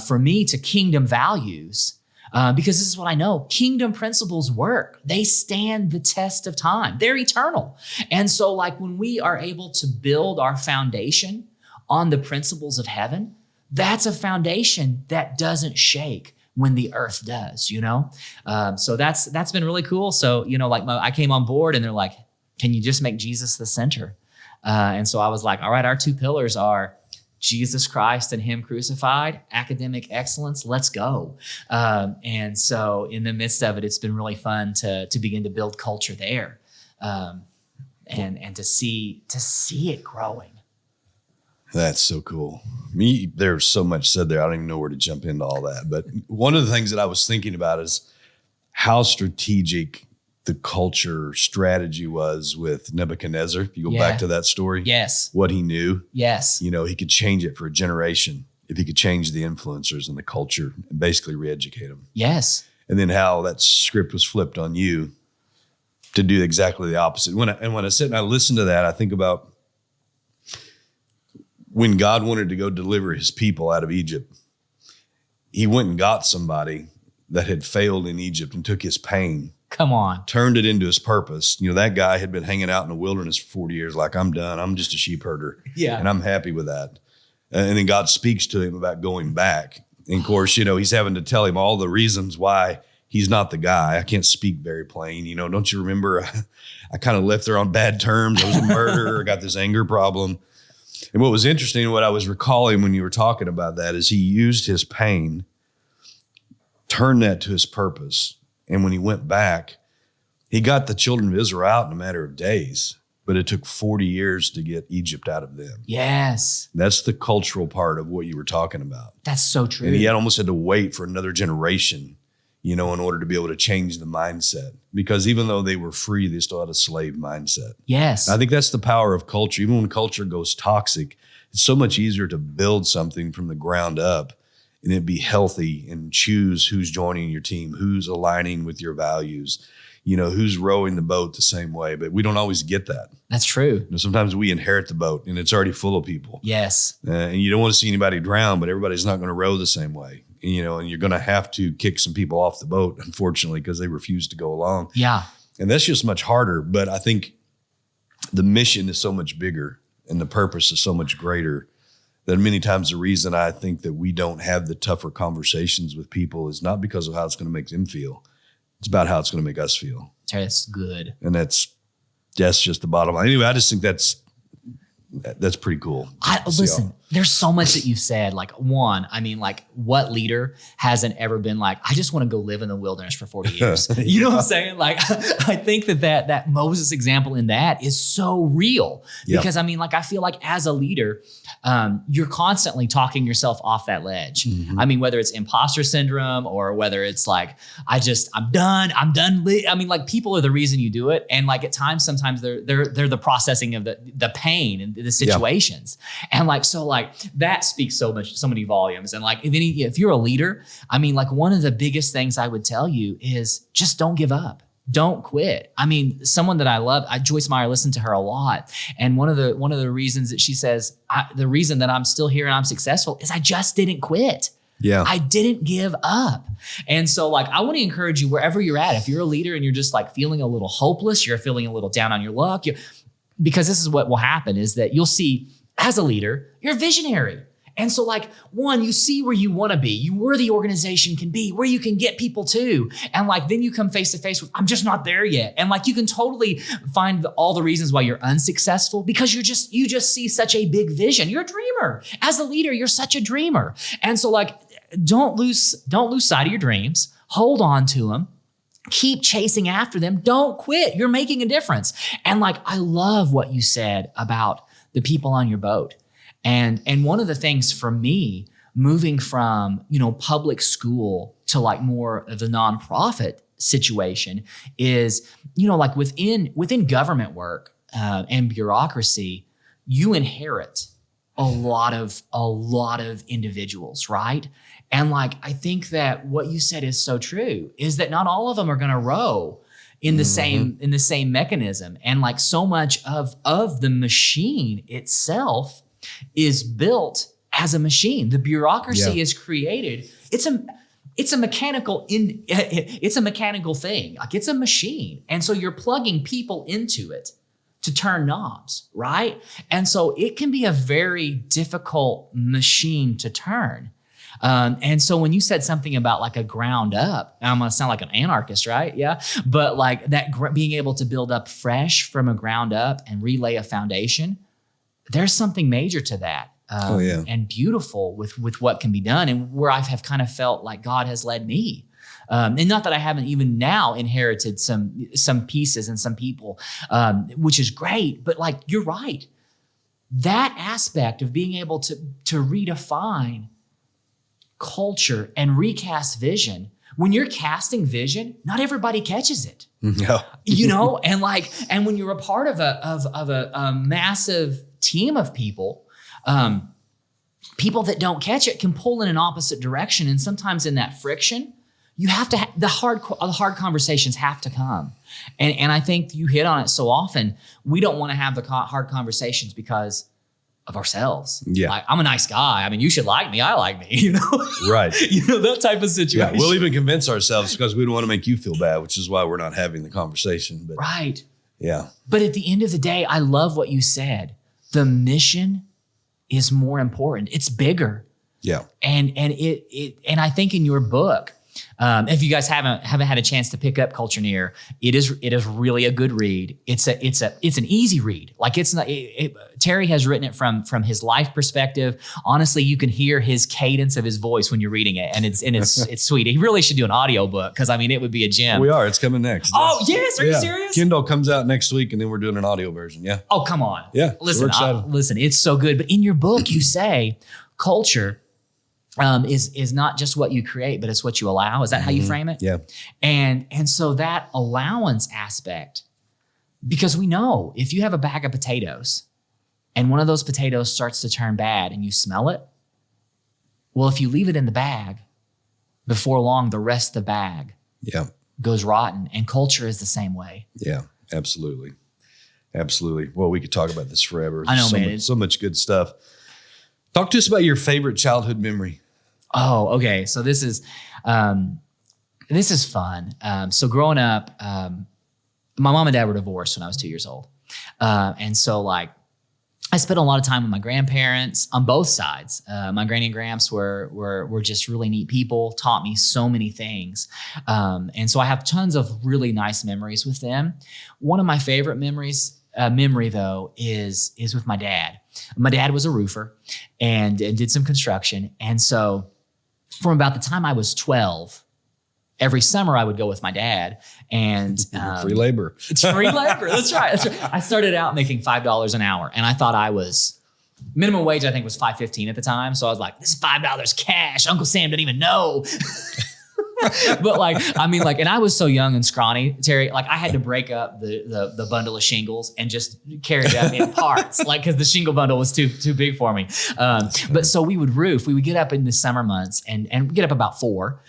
Speaker 1: for me to kingdom values, because this is what I know, kingdom principles work. They stand the test of time. They're eternal. And so like when we are able to build our foundation on the principles of heaven, that's a foundation that doesn't shake when the earth does, So that's been really cool. So, like I came on board and they're like, can you just make Jesus the center? And so I was like, all right, our 2 pillars are Jesus Christ and Him crucified, academic excellence, let's go. And so in the midst of it, it's been really fun to begin to build culture there, and to see it growing.
Speaker 2: That's so cool. There's so much said there. I don't even know where to jump into all that. But one of the things that I was thinking about is how strategic the culture strategy was with Nebuchadnezzar. If you go back to that story,
Speaker 1: yes,
Speaker 2: what he knew,
Speaker 1: yes,
Speaker 2: he could change it for a generation if he could change the influencers and the culture and basically re-educate them.
Speaker 1: Yes.
Speaker 2: And then how that script was flipped on you to do exactly the opposite. When I sit and I listen to that, I think about when God wanted to go deliver His people out of Egypt, he went and got somebody that had failed in Egypt and took his pain,
Speaker 1: Come on.
Speaker 2: turned it into his purpose. That guy had been hanging out in the wilderness for 40 years. Like, I'm done. I'm just a sheep herder.
Speaker 1: Yeah.
Speaker 2: And I'm happy with that. And then God speaks to him about going back. And of course, he's having to tell him all the reasons why he's not the guy. I can't speak very plain. Don't you remember? I kind of left there on bad terms. I was a murderer. I got this anger problem. And what was interesting, what I was recalling when you were talking about that, is he used his pain, turned that to his purpose. And when he went back, he got the children of Israel out in a matter of days, but it took 40 years to get Egypt out of them.
Speaker 1: Yes.
Speaker 2: That's the cultural part of what you were talking about.
Speaker 1: That's so true.
Speaker 2: And he almost had to wait for another generation, in order to be able to change the mindset. Because even though they were free, they still had a slave mindset.
Speaker 1: Yes.
Speaker 2: I think that's the power of culture. Even when culture goes toxic, it's so much easier to build something from the ground up and it be healthy and choose who's joining your team, who's aligning with your values, who's rowing the boat the same way. But we don't always get that.
Speaker 1: That's true.
Speaker 2: Sometimes we inherit the boat and it's already full of people.
Speaker 1: Yes.
Speaker 2: And you don't want to see anybody drown, but everybody's not going to row the same way. And you're going to have to kick some people off the boat, unfortunately, because they refuse to go along.
Speaker 1: Yeah.
Speaker 2: And that's just much harder. But I think the mission is so much bigger and the purpose is so much greater that many times the reason I think that we don't have the tougher conversations with people is not because of how it's going to make them feel. It's about how it's going to make us feel.
Speaker 1: That's good.
Speaker 2: And that's just the bottom line. Anyway, I just think that's pretty cool.
Speaker 1: Listen, there's so much that you've said. Like, one, what leader hasn't ever been like, I just want to go live in the wilderness for 40 years. You know what I'm saying? Like, I think that Moses example in that is so real because I feel like as a leader, you're constantly talking yourself off that ledge. Mm-hmm. Whether it's imposter syndrome or whether it's like, I'm done. People are the reason you do it. And like at times, sometimes they're the processing of the pain and the situations. And that speaks so many volumes. And like, if you're a leader, one of the biggest things I would tell you is just don't give up. Don't quit. Someone that I love, Joyce Meyer, listened to her a lot. And one of the reasons that she says, the reason that I'm still here and I'm successful is I just didn't quit. Yeah. I didn't give up. And so I want to encourage you wherever you're at. If you're a leader and you're just feeling a little hopeless, you're feeling a little down on your luck, because this is what will happen is that you'll see as a leader, you're visionary. And so one, you see where you want to be, where the organization can be, where you can get people to. And then you come face to face with, I'm just not there yet. And you can totally find all the reasons why you're unsuccessful because you just see such a big vision. You're a dreamer. As a leader, you're such a dreamer. And so don't lose sight of your dreams. Hold on to them. Keep chasing after them. Don't quit. You're making a difference. And I love what you said about the people on your boat. And one of the things for me, moving from, public school to more of the nonprofit situation is, within government work and bureaucracy, you inherit a lot of individuals, right? And I think that what you said is so true, is that not all of them are going to row in the same mechanism. And so much of the machine itself is built as a machine. The bureaucracy is created. It's a mechanical thing. It's a machine. And so you're plugging people into it to turn knobs, right? And so it can be a very difficult machine to turn. And so when you said something about a ground up, I'm going to sound like an anarchist, right? Yeah. But being able to build up fresh from a ground up and relay a foundation, there's something major to that. And beautiful with what can be done and where I have kind of felt like God has led me. And not that I haven't even now inherited some pieces and some people, which is great, but you're right. That aspect of being able to redefine culture and recast vision, when you're casting vision, not everybody catches it. No. And when you're a part of a massive team of people, people that don't catch it can pull in an opposite direction. And sometimes in that friction, you have to, the hard conversations have to come. And I think you hit on it so often. We don't want to have the hard conversations because of ourselves.
Speaker 2: Yeah.
Speaker 1: Like, I'm a nice guy. I mean, you should like me. I like me, you know?
Speaker 2: Right.
Speaker 1: You know, that type of situation.
Speaker 2: Yeah. We'll even convince ourselves because we don't want to make you feel bad, which is why we're not having the conversation. But
Speaker 1: right.
Speaker 2: yeah.
Speaker 1: But at the end of the day, I love what you said. The mission is more important. It's bigger.
Speaker 2: Yeah.
Speaker 1: And and I think in your book, if you guys haven't had a chance to pick up Culture-neer, it is really a good read. It's an easy read. Like it's not. Terry has written it from his life perspective. Honestly, you can hear his cadence of his voice when you're reading it, and it's sweet. He really should do an audio book because I mean it would be a gem.
Speaker 2: We are. It's coming next.
Speaker 1: Oh yes, are you serious?
Speaker 2: Kindle comes out next week, and then we're doing an audio version. Yeah.
Speaker 1: Oh come on.
Speaker 2: Yeah.
Speaker 1: Listen, listen. It's so good. But in your book, you say culture is not just what you create, but it's what you allow. Is that how you frame it?
Speaker 2: Yeah.
Speaker 1: And so that allowance aspect, because we know if you have a bag of potatoes and one of those potatoes starts to turn bad and you smell it, well, if you leave it in the bag, before long, the rest of the bag goes rotten. And culture is the same way.
Speaker 2: Yeah, absolutely. Absolutely. Well, we could talk about this forever.
Speaker 1: I know, man.
Speaker 2: So much good stuff. Talk to us about your favorite childhood memory.
Speaker 1: Oh, okay. So this is fun. So growing up, my mom and dad were divorced when I was 2 years old. And so like, I spent a lot of time with my grandparents on both sides. My granny and gramps were just really neat people, taught me so many things. And so I have tons of really nice memories with them. One of my favorite memory though is with my dad. My dad was a roofer and did some construction. And so from about the time I was 12, every summer I would go with my dad and
Speaker 2: free labor.
Speaker 1: It's free labor. That's right. I started out making $5 an hour and I thought I was minimum wage. I think was $5.15 at the time. So I was like, this is $5 cash. Uncle Sam didn't even know. But like, I mean, like, and I was so young and scrawny, Terry, like I had to break up the bundle of shingles and just carry it up in parts, like, cause the shingle bundle was too big for me. But so we would get up in the summer months and get up about 4,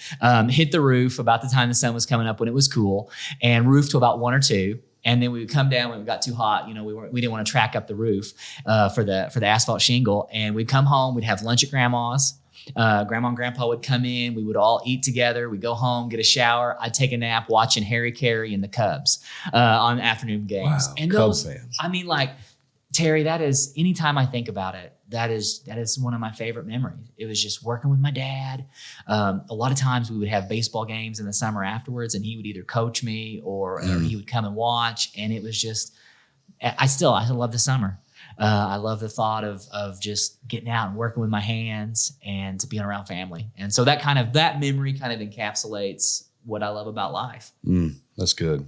Speaker 1: hit the roof about the time the sun was coming up when it was cool and roof to about 1 or 2. And then we would come down when it got too hot. You know, we didn't want to track up the roof, for the asphalt shingle. And we'd come home, we'd have lunch at grandma's. Grandma and grandpa would come in. We would all eat together. We'd go home, get a shower. I'd take a nap watching Harry Carey and the Cubs on afternoon games.
Speaker 2: Wow,
Speaker 1: and
Speaker 2: Cubs fans.
Speaker 1: I mean, like, Terry, that is, anytime I think about it, that is one of my favorite memories. It was just working with my dad. A lot of times we would have baseball games in the summer afterwards, and he would either coach me or he would come and watch. And it was just, I love the summer. I love the thought of just getting out and working with my hands and to being around family. And so that memory kind of encapsulates what I love about life.
Speaker 2: That's good.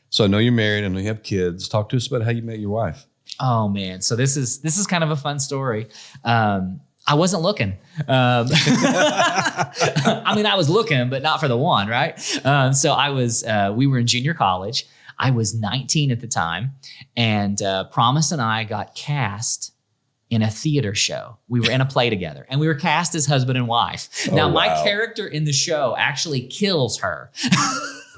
Speaker 2: So I know you're married. I know you have kids. Talk to us about how you met your wife.
Speaker 1: Oh man. So this is kind of a fun story. I wasn't looking. I mean, I was looking, but not for the one, right? So we were in junior college. I was 19 at the time, and Promise and I got cast in a theater show. We were in a play together, and we were cast as husband and wife. Now, my character in the show actually kills her.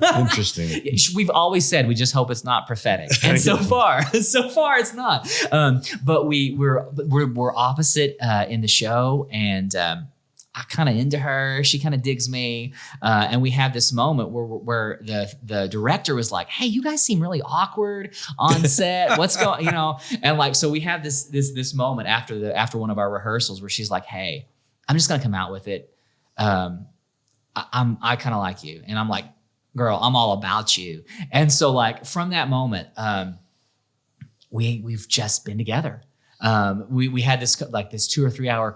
Speaker 2: Interesting.
Speaker 1: We've always said we just hope it's not prophetic, and so far it's not. But we're opposite in the show, and I kind of into her. She kind of digs me. And we have this moment where the director was like, hey, you guys seem really awkward on set. What's going, and like, so we have this moment after one of our rehearsals where she's like, hey, I'm just going to come out with it. I kind of like you. And I'm like, girl, I'm all about you. And so like from that moment, we've just been together. We had this 2 or 3 hour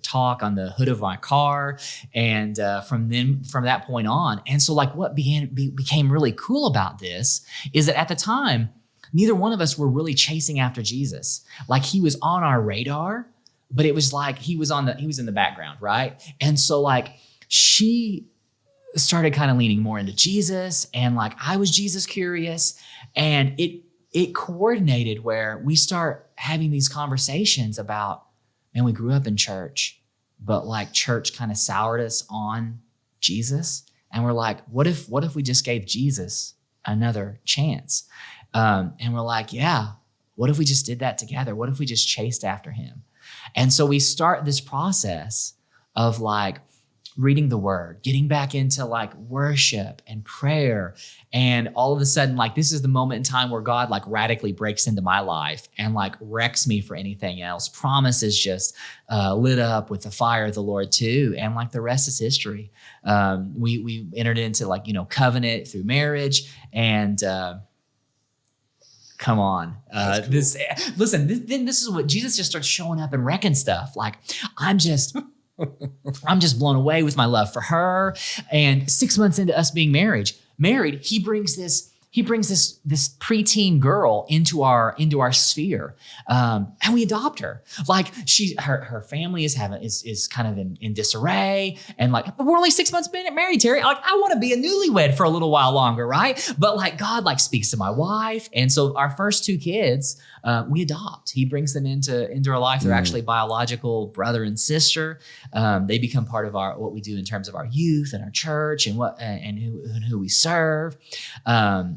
Speaker 1: talk on the hood of my car. And from that point on. And so like what became really cool about this is that at the time, neither one of us were really chasing after Jesus. Like he was on our radar, but it was like he was in the background, right? And so like she started kind of leaning more into Jesus, and like I was Jesus curious, and it coordinated where we start having these conversations about, man, we grew up in church, but like church kind of soured us on Jesus. And we're like, what if we just gave Jesus another chance? And we're like, yeah, What if we just did that together? What if we just chased after him? And so we start this process of like reading the word, getting back into like worship and prayer. And all of a sudden, like this is the moment in time where God like radically breaks into my life and like wrecks me for anything else. Promise is just lit up with the fire of the Lord too. And like the rest is history. We entered into like, covenant through marriage and, come on.
Speaker 2: Cool.
Speaker 1: This is what Jesus just starts showing up and wrecking stuff. Like I'm just blown away with my love for her. And 6 months into us being married, he brings this preteen girl into our sphere, and we adopt her. Like her family is kind of in disarray, and like, but we're only 6 months married, Terry. Like I want to be a newlywed for a little while longer, right? But like God like speaks to my wife, and so our first two kids we adopt. He brings them into our life. They're actually biological brother and sister. They become part of what we do in terms of our youth and our church and who we serve. And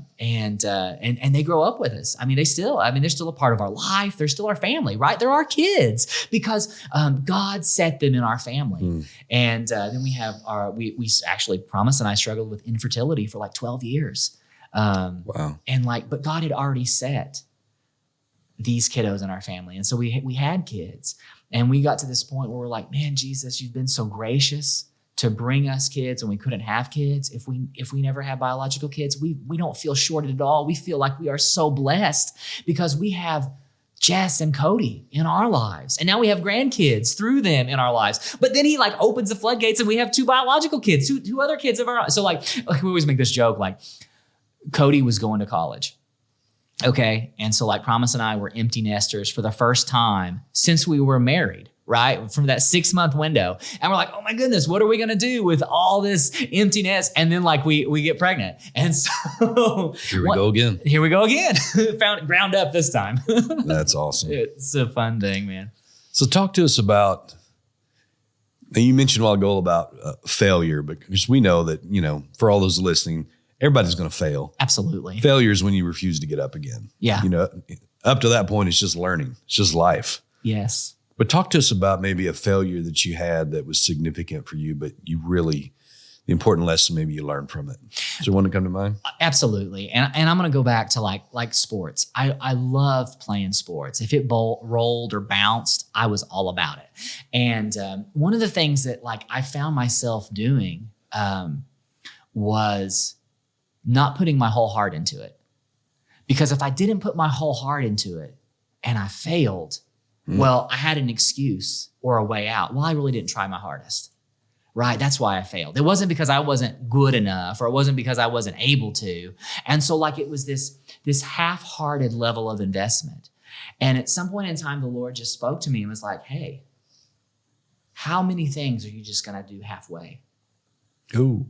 Speaker 1: they grow up with us. They're still a part of our life. They're still our family, right? They're our kids because God set them in our family. And then we have we actually, Promise and I struggled with infertility for like 12 years.
Speaker 2: Wow.
Speaker 1: And but God had already set these kiddos in our family. And so we had kids, and we got to this point where we're like, man, Jesus, you've been so gracious to bring us kids, and we couldn't have kids. If we never had biological kids, we don't feel shorted at all. We feel like we are so blessed because we have Jess and Cody in our lives. And now we have grandkids through them in our lives. But then he like opens the floodgates and we have two biological kids, two other kids of our own. So like we always make this joke, like Cody was going to college. Okay. And so like Promise and I were empty nesters for the first time since we were married, right? From that 6-month window. And we're like, oh my goodness, what are we going to do with all this emptiness? And then like we get pregnant. And so
Speaker 2: Here we go again.
Speaker 1: Ground up this time.
Speaker 2: That's awesome.
Speaker 1: It's a fun thing, man.
Speaker 2: So talk to us about, now you mentioned a while ago about failure, because we know that, for all those listening, everybody's going to fail.
Speaker 1: Absolutely.
Speaker 2: Failure is when you refuse to get up again.
Speaker 1: Yeah.
Speaker 2: Up to that point, it's just learning. It's just life.
Speaker 1: Yes.
Speaker 2: But talk to us about maybe a failure that you had that was significant for you, but the important lesson maybe you learned from it. Is there one to come to mind?
Speaker 1: Absolutely. And I'm going to go back to like sports. I love playing sports. If it rolled or bounced, I was all about it. And one of the things that like I found myself doing was not putting my whole heart into it. Because if I didn't put my whole heart into it and I failed, well, I had an excuse or a way out. Well, I really didn't try my hardest, right? That's why I failed. It wasn't because I wasn't good enough, or it wasn't because I wasn't able to. And so like it was this half-hearted level of investment. And at some point in time, the Lord just spoke to me and was like, hey, how many things are you just going to do halfway?
Speaker 2: Ooh.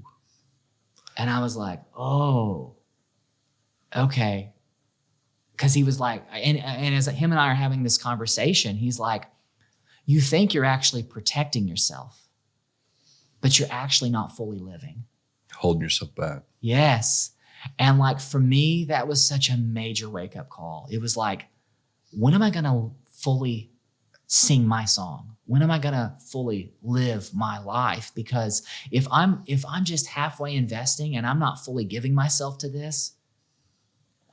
Speaker 1: And I was like, oh, okay. Because he was like, and as him and I are having this conversation, he's like, you think you're actually protecting yourself, but you're actually not fully living.
Speaker 2: Holding yourself back.
Speaker 1: Yes. And like for me, that was such a major wake-up call. It was like, when am I going to fully sing my song? When am I going to fully live my life? Because if I'm just halfway investing and I'm not fully giving myself to this,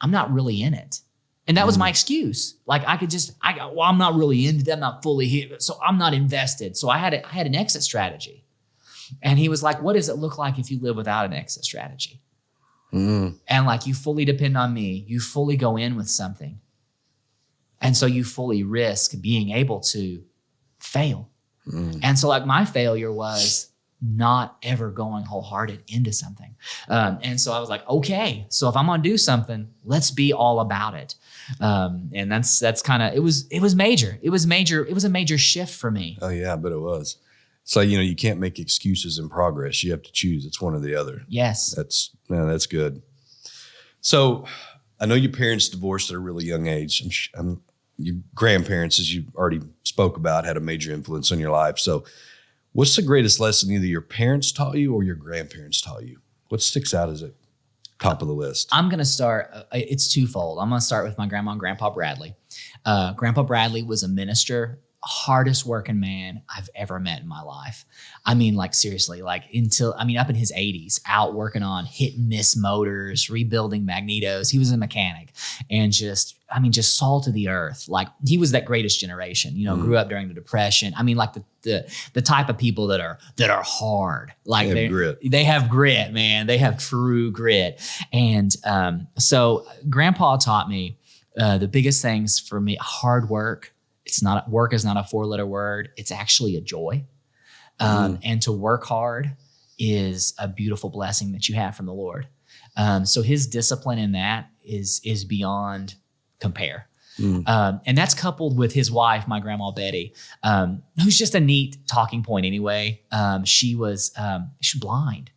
Speaker 1: I'm not really in it. And that was my excuse. Like I'm not really into that. I'm not fully here. So I'm not invested. So I had an exit strategy. And he was like, what does it look like if you live without an exit strategy? And like, you fully depend on me. You fully go in with something. And so you fully risk being able to fail. And so like my failure was not ever going wholehearted into something. And so I was like, okay, so if I'm going to do something, let's be all about it. And that's kind of, it was major. It was a major shift for me.
Speaker 2: Oh yeah, I bet it was. So, you can't make excuses in progress. You have to choose. It's one or the other.
Speaker 1: Yes.
Speaker 2: That's good. So I know your parents divorced at a really young age. Your grandparents, as you already spoke about, had a major influence on your life. So what's the greatest lesson either your parents taught you or your grandparents taught you? What sticks out as top of the list?
Speaker 1: I'm going to start, it's twofold. I'm going to start with my grandma and grandpa Bradley. Grandpa Bradley was a minister, hardest working man I've ever met in my life. I mean, like seriously, like up in his 80s, out working on hit and miss motors, rebuilding magnetos. He was a mechanic and just salt of the earth. Like he was that greatest generation, grew up during the Depression. I mean, like the type of people that are hard, like they have grit, man. They have true grit. And so grandpa taught me the biggest things for me: hard work. Work is not a 4-letter word. It's actually a joy. And to work hard is a beautiful blessing that you have from the Lord. So his discipline in that is beyond compare. And that's coupled with his wife, my grandma Betty, who's just a neat talking point anyway. She was blind.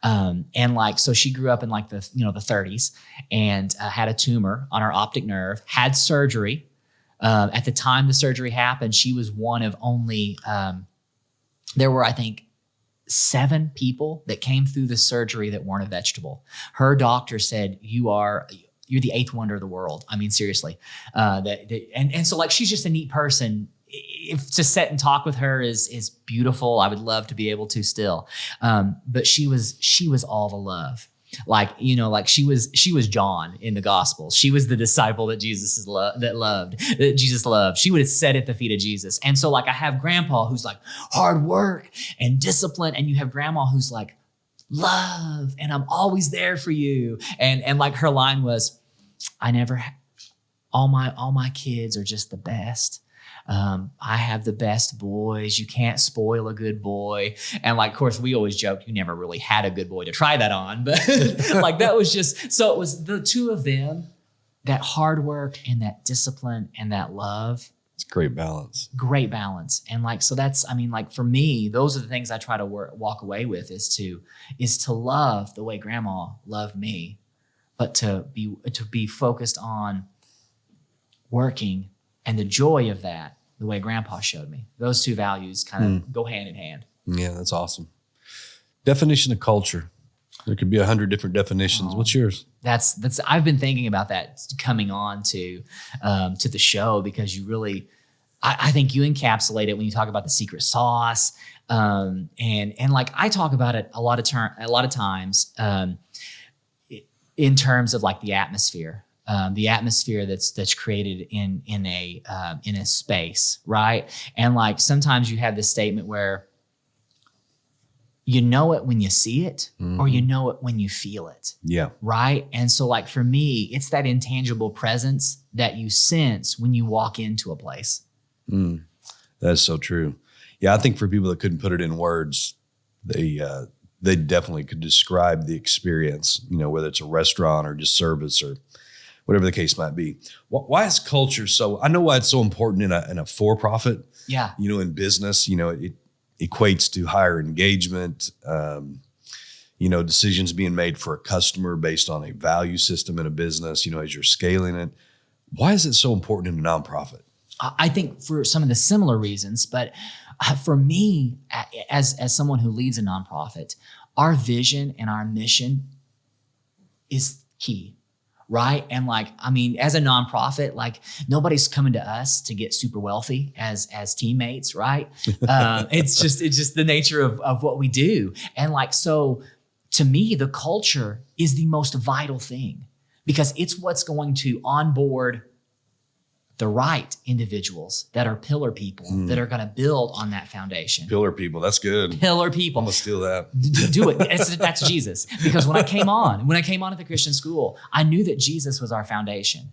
Speaker 1: So she grew up in like the 30s and had a tumor on her optic nerve, had surgery. At the time the surgery happened, she was one of only, there were, I think, 7 people that came through the surgery that weren't a vegetable. Her doctor said, you're the 8th wonder of the world. I mean, seriously. So like, she's just a neat person. If to sit and talk with her is beautiful. I would love to be able to still. But she was all the love. Like she was John in the Gospels. She was the disciple that Jesus loved. She would have sat at the feet of Jesus. And so like I have grandpa who's like hard work and discipline, and you have grandma who's like love, and I'm always there for you. And like her line was, all my kids are just the best. I have the best boys. You can't spoil a good boy. And like, of course, we always joke, you never really had a good boy to try that on. But like, that was just, so it was the two of them, that hard work and that discipline and that love.
Speaker 2: It's great balance.
Speaker 1: Great balance. And like, so that's, like for me, those are the things I try to walk away with is to love the way grandma loved me, but to be focused on working and the joy of that, the way grandpa showed me. Those two values kind of go hand in hand.
Speaker 2: Yeah, that's awesome. Definition of culture. There could be 100 different definitions. What's yours?
Speaker 1: That's I've been thinking about that coming on to the show, because you really, I think you encapsulate it when you talk about the secret sauce. And like I talk about it a lot of times in terms of like the atmosphere. The atmosphere that's created in a space, right? And like sometimes you have this statement where you know it when you see it, or you know it when you feel it.
Speaker 2: Yeah.
Speaker 1: Right. And so like for me, it's that intangible presence that you sense when you walk into a place.
Speaker 2: That's so true. Yeah, I think for people that couldn't put it in words, they definitely could describe the experience. Whether it's a restaurant or just service or whatever the case might be. Why is culture I know why it's so important in a for-profit.
Speaker 1: Yeah.
Speaker 2: In business, it equates to higher engagement, decisions being made for a customer based on a value system in a business, as you're scaling it. Why is it so important in a nonprofit?
Speaker 1: I think for some of the similar reasons, but for me, as someone who leads a nonprofit, our vision and our mission is key. Right. And like, as a nonprofit, like nobody's coming to us to get super wealthy as teammates. Right. It's just the nature of what we do. And like, so to me, the culture is the most vital thing, because it's what's going to onboard the right individuals that are pillar people that are going to build on that foundation.
Speaker 2: Pillar people. That's good.
Speaker 1: Pillar people.
Speaker 2: I'm going to steal that.
Speaker 1: Do it. That's Jesus. Because when I came on at the Christian school, I knew that Jesus was our foundation.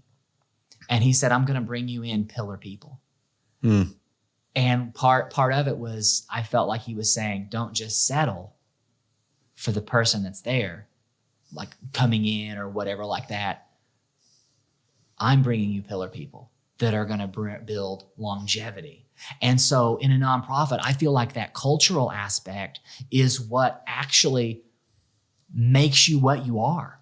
Speaker 1: And he said, I'm going to bring you in pillar people. And part of it was, I felt like he was saying, don't just settle for the person that's there, like coming in or whatever like that. I'm bringing you pillar people that are going to build longevity. And so in a nonprofit, I feel like that cultural aspect is what actually makes you what you are.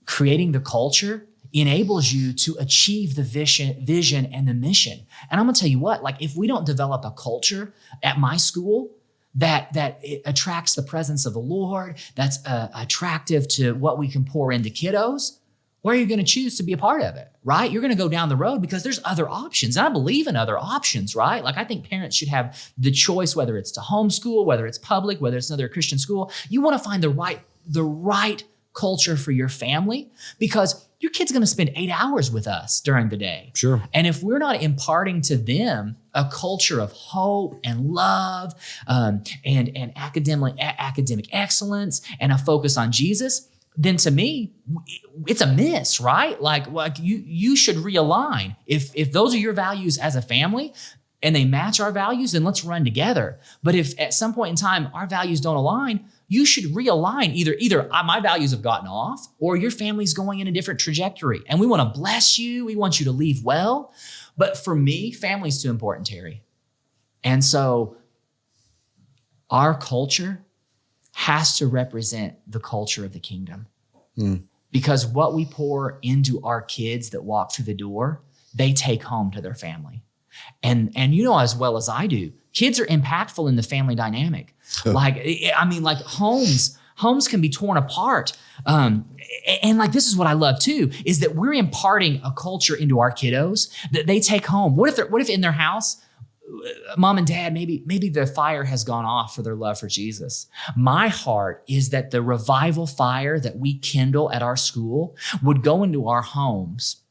Speaker 1: Creating the culture enables you to achieve the vision and the mission. And I'm going to tell you what, like if we don't develop a culture at my school that it attracts the presence of the Lord, that's attractive to what we can pour into kiddos, or are you going to choose to be a part of it, right? You're going to go down the road because there's other options. And I believe in other options, right? Like I think parents should have the choice, whether it's to homeschool, whether it's public, whether it's another Christian school. You want to find the right culture for your family, because your kid's going to spend 8 hours with us during the day.
Speaker 2: Sure.
Speaker 1: And if we're not imparting to them a culture of hope and love, and academic excellence and a focus on Jesus, then to me, it's a miss, right? Like you should realign. If those are your values as a family and they match our values, then let's run together. But if at some point in time our values don't align, you should realign. Either my values have gotten off or your family's going in a different trajectory. And we want to bless you. We want you to leave well. But for me, family's too important, Terry. And so our culture has to represent the culture of the kingdom. Because what we pour into our kids that walk through the door, they take home to their family. And you know as well as I do, kids are impactful in the family dynamic. Like homes can be torn apart. And like, this is what I love too, is that we're imparting a culture into our kiddos that they take home. What if in their house, mom and dad, maybe the fire has gone off for their love for Jesus. My heart is that the revival fire that we kindle at our school would go into our homes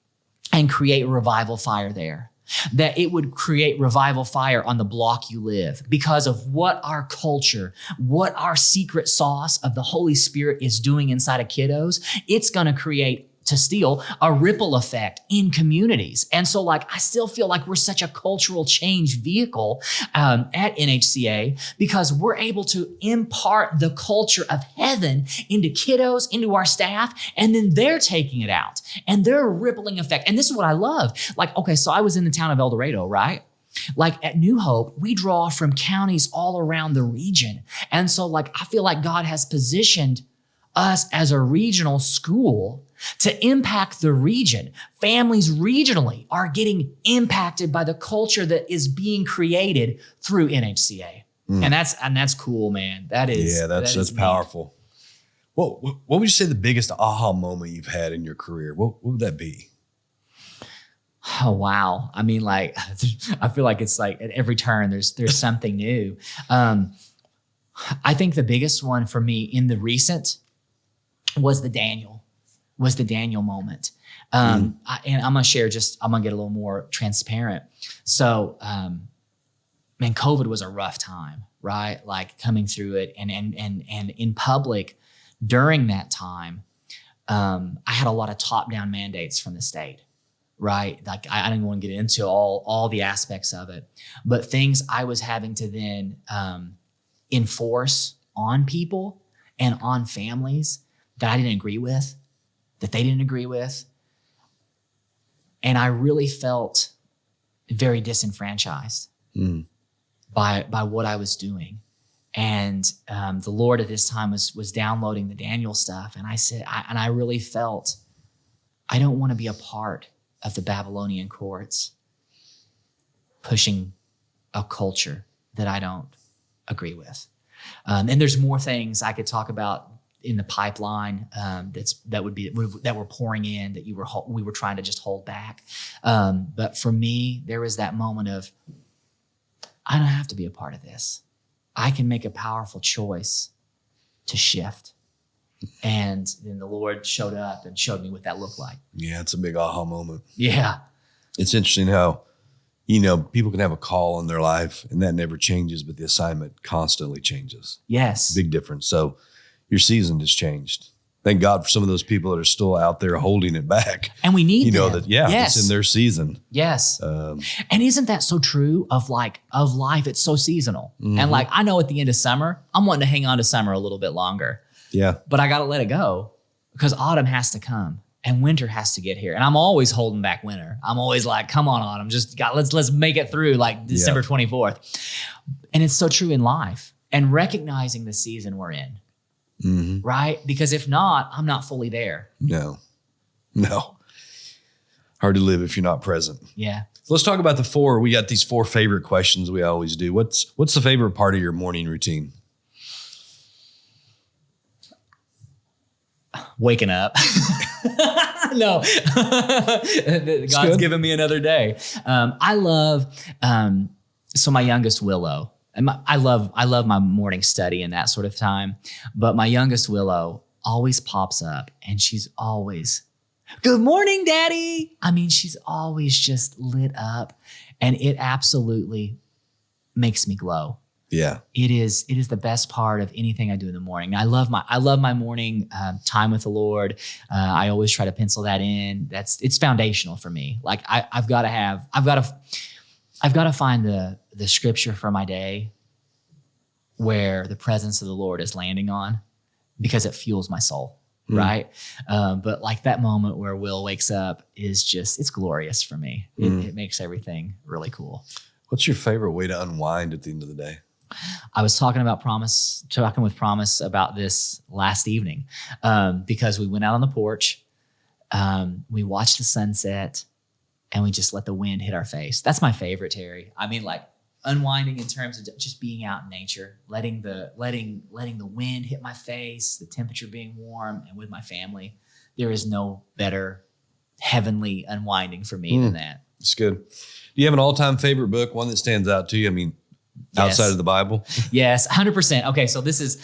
Speaker 1: and create a revival fire there. That it would create revival fire on the block you live because of what our culture, what our secret sauce of the Holy Spirit is doing inside of kiddos. It's going to create, to steal, a ripple effect in communities. And so like, I still feel like we're such a cultural change vehicle at NHCA because we're able to impart the culture of heaven into kiddos, into our staff, and then they're taking it out and they're a rippling effect. And this is what I love. Like, okay, so I was in the town of El Dorado, right? Like at New Hope, we draw from counties all around the region. And so like, I feel like God has positioned us as a regional school to impact the region. Families regionally are getting impacted by the culture that is being created through NHCA. And that's cool, man. That's
Speaker 2: powerful. What would you say the biggest aha moment you've had in your career? What would that be?
Speaker 1: Oh, wow. I mean, like, I feel like it's like at every turn, there's something new. I think the biggest one for me in the recent was the Daniel moment. And I'm going to share I'm going to get a little more transparent. So, man, COVID was a rough time, right? Like coming through it and in public during that time, I had a lot of top-down mandates from the state, right? Like I didn't want to get into all the aspects of it, but things I was having to then enforce on people and on families that I didn't agree with, that they didn't agree with. And I really felt very disenfranchised by what I was doing. And the Lord at this time was downloading the Daniel stuff. And I said, I really felt, I don't want to be a part of the Babylonian courts pushing a culture that I don't agree with. And there's more things I could talk about in the pipeline that were pouring in that we were trying to just hold back. But for me, there was that moment of, I don't have to be a part of this. I can make a powerful choice to shift. And then the Lord showed up and showed me what that looked like.
Speaker 2: Yeah, it's a big aha moment.
Speaker 1: Yeah.
Speaker 2: It's interesting how, people can have a call in their life and that never changes, but the assignment constantly changes.
Speaker 1: Yes.
Speaker 2: Big difference. So your season has changed. Thank God for some of those people that are still out there holding it back.
Speaker 1: And we need them.
Speaker 2: Yes. It's in their season.
Speaker 1: Yes. And isn't that so true of life? It's so seasonal. And like, I know at the end of summer, I'm wanting to hang on to summer a little bit longer.
Speaker 2: Yeah.
Speaker 1: But I got to let it go because autumn has to come and winter has to get here. And I'm always holding back winter. I'm always like, come on, autumn, let's make it through like December 24th. And it's so true in life and recognizing the season we're in. Right? Because if not, I'm not fully there.
Speaker 2: No. Hard to live if you're not present.
Speaker 1: Yeah.
Speaker 2: So let's talk about the four. We got these four favorite questions we always do. What's the favorite part of your morning routine?
Speaker 1: Waking up. No, God's given me another day. I love, so my youngest Willow, and I love my morning study and that sort of time. But my youngest Willow always pops up and she's always, good morning, Daddy. I mean, she's always just lit up and it absolutely makes me glow.
Speaker 2: Yeah,
Speaker 1: it is the best part of anything I do in the morning. I love my morning time with the Lord. I always try to pencil that in. It's foundational for me. Like I've got to find the scripture for my day where the presence of the Lord is landing on, because it fuels my soul. Right. But like that moment where Will wakes up is just, it's glorious for me. It makes everything really cool. What's
Speaker 2: your favorite way to unwind at the end of the day?
Speaker 1: I was talking with Promise about this last evening, because we went out on the porch, we watched the sunset, and we just let the wind hit our face. That's my favorite, Terry. I mean, like unwinding in terms of just being out in nature, letting the wind hit my face, the temperature being warm, and with my family. There is no better heavenly unwinding for me than that.
Speaker 2: It's good. Do you have an all-time favorite book, one that stands out to you? I mean, outside of the Bible?
Speaker 1: Yes, 100%. Okay, so this is,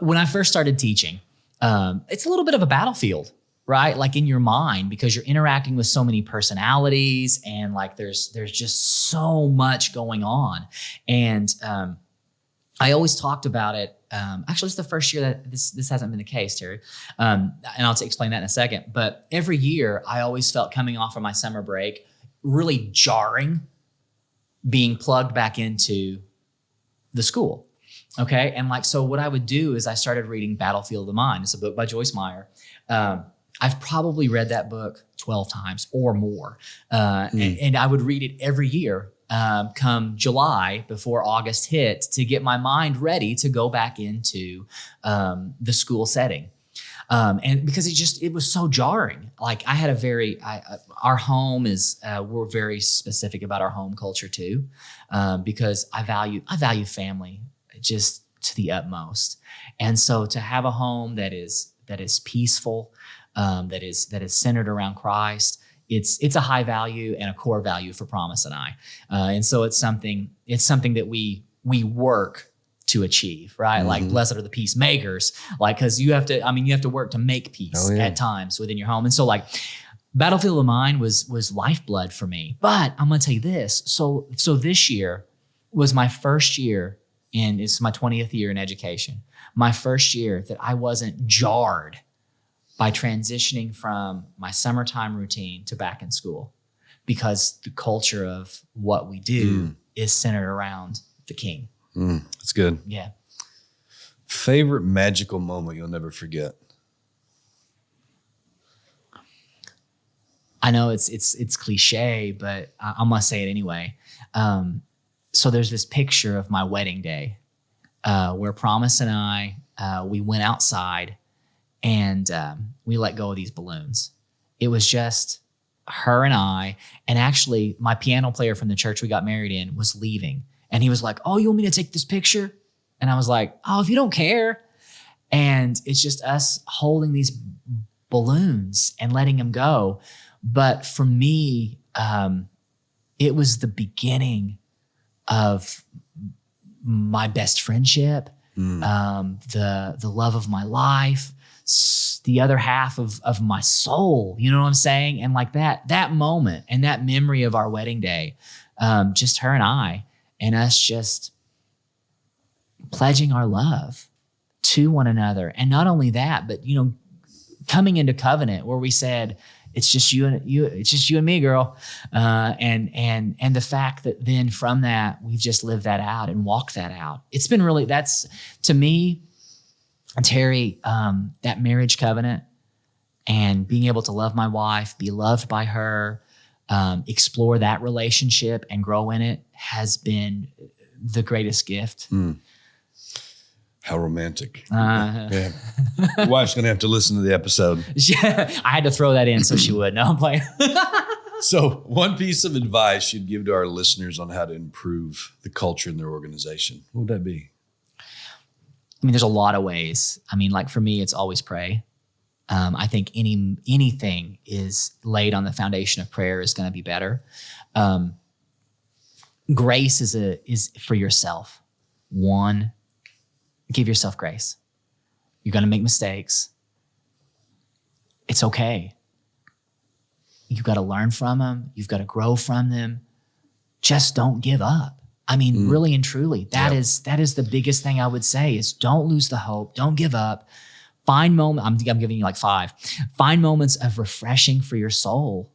Speaker 1: when I first started teaching, it's a little bit of a battlefield, right? Like in your mind, because you're interacting with so many personalities and like there's just so much going on. And I always talked about it. Actually, it's the first year that this hasn't been the case, Terry. And I'll explain that in a second. But every year, I always felt coming off of my summer break really jarring, being plugged back into the school. Okay. And like, so what I would do is I started reading Battlefield of the Mind. It's a book by Joyce Meyer. I've probably read that book 12 times or more. And I would read it every year, come July before August hit, to get my mind ready to go back into the school setting. And because it was so jarring. Like I had our home is, we're very specific about our home culture too, because I value family just to the utmost. And so to have a home that is peaceful, that is centered around Christ, it's a high value and a core value for Promise and I. And so it's something that we work to achieve, right? Like blessed are the peacemakers, like, cause you have to work to make peace at times within your home. And so like Battlefield of the Mind was lifeblood for me. But I'm going to tell you this. So this year was my first year, and it's my 20th year in education. My first year that I wasn't jarred by transitioning from my summertime routine to back in school, because the culture of what we do is centered around the King.
Speaker 2: That's good.
Speaker 1: Yeah.
Speaker 2: Favorite magical moment you'll never forget?
Speaker 1: I know it's cliche, but I'm gonna say it anyway. So there's this picture of my wedding day, where Promise and I, we went outside and we let go of these balloons. It was just her and I, and actually my piano player from the church we got married in was leaving. And he was like, "Oh, you want me to take this picture?" And I was like, "Oh, if you don't care." And it's just us holding these balloons and letting them go. But for me, it was the beginning of my best friendship, the love of my life, the other half of my soul. You know what I'm saying? And like that moment and that memory of our wedding day, just her and I, and us just pledging our love to one another. And not only that, but, coming into covenant where we said, it's just you and me, girl. And the fact that then from that, we've just lived that out and walked that out. It's been really, that's to me, Terry, that marriage covenant and being able to love my wife, be loved by her, explore that relationship and grow in it has been the greatest gift.
Speaker 2: How romantic. Yeah. Your wife's going to have to listen to the episode.
Speaker 1: Yeah, I had to throw that in so she would. No, I'm playing.
Speaker 2: So one piece of advice you'd give to our listeners on how to improve the culture in their organization, what would that be?
Speaker 1: I mean, there's a lot of ways. I mean, like for me, it's always pray. I think anything is laid on the foundation of prayer is going to be better. Grace is for yourself. One, give yourself grace. You're going to make mistakes. It's okay. You've got to learn from them. You've got to grow from them. Just don't give up. I mean, really and truly, that is the biggest thing I would say is don't lose the hope. Don't give up. Find moments. I'm giving you like 5. Find moments of refreshing for your soul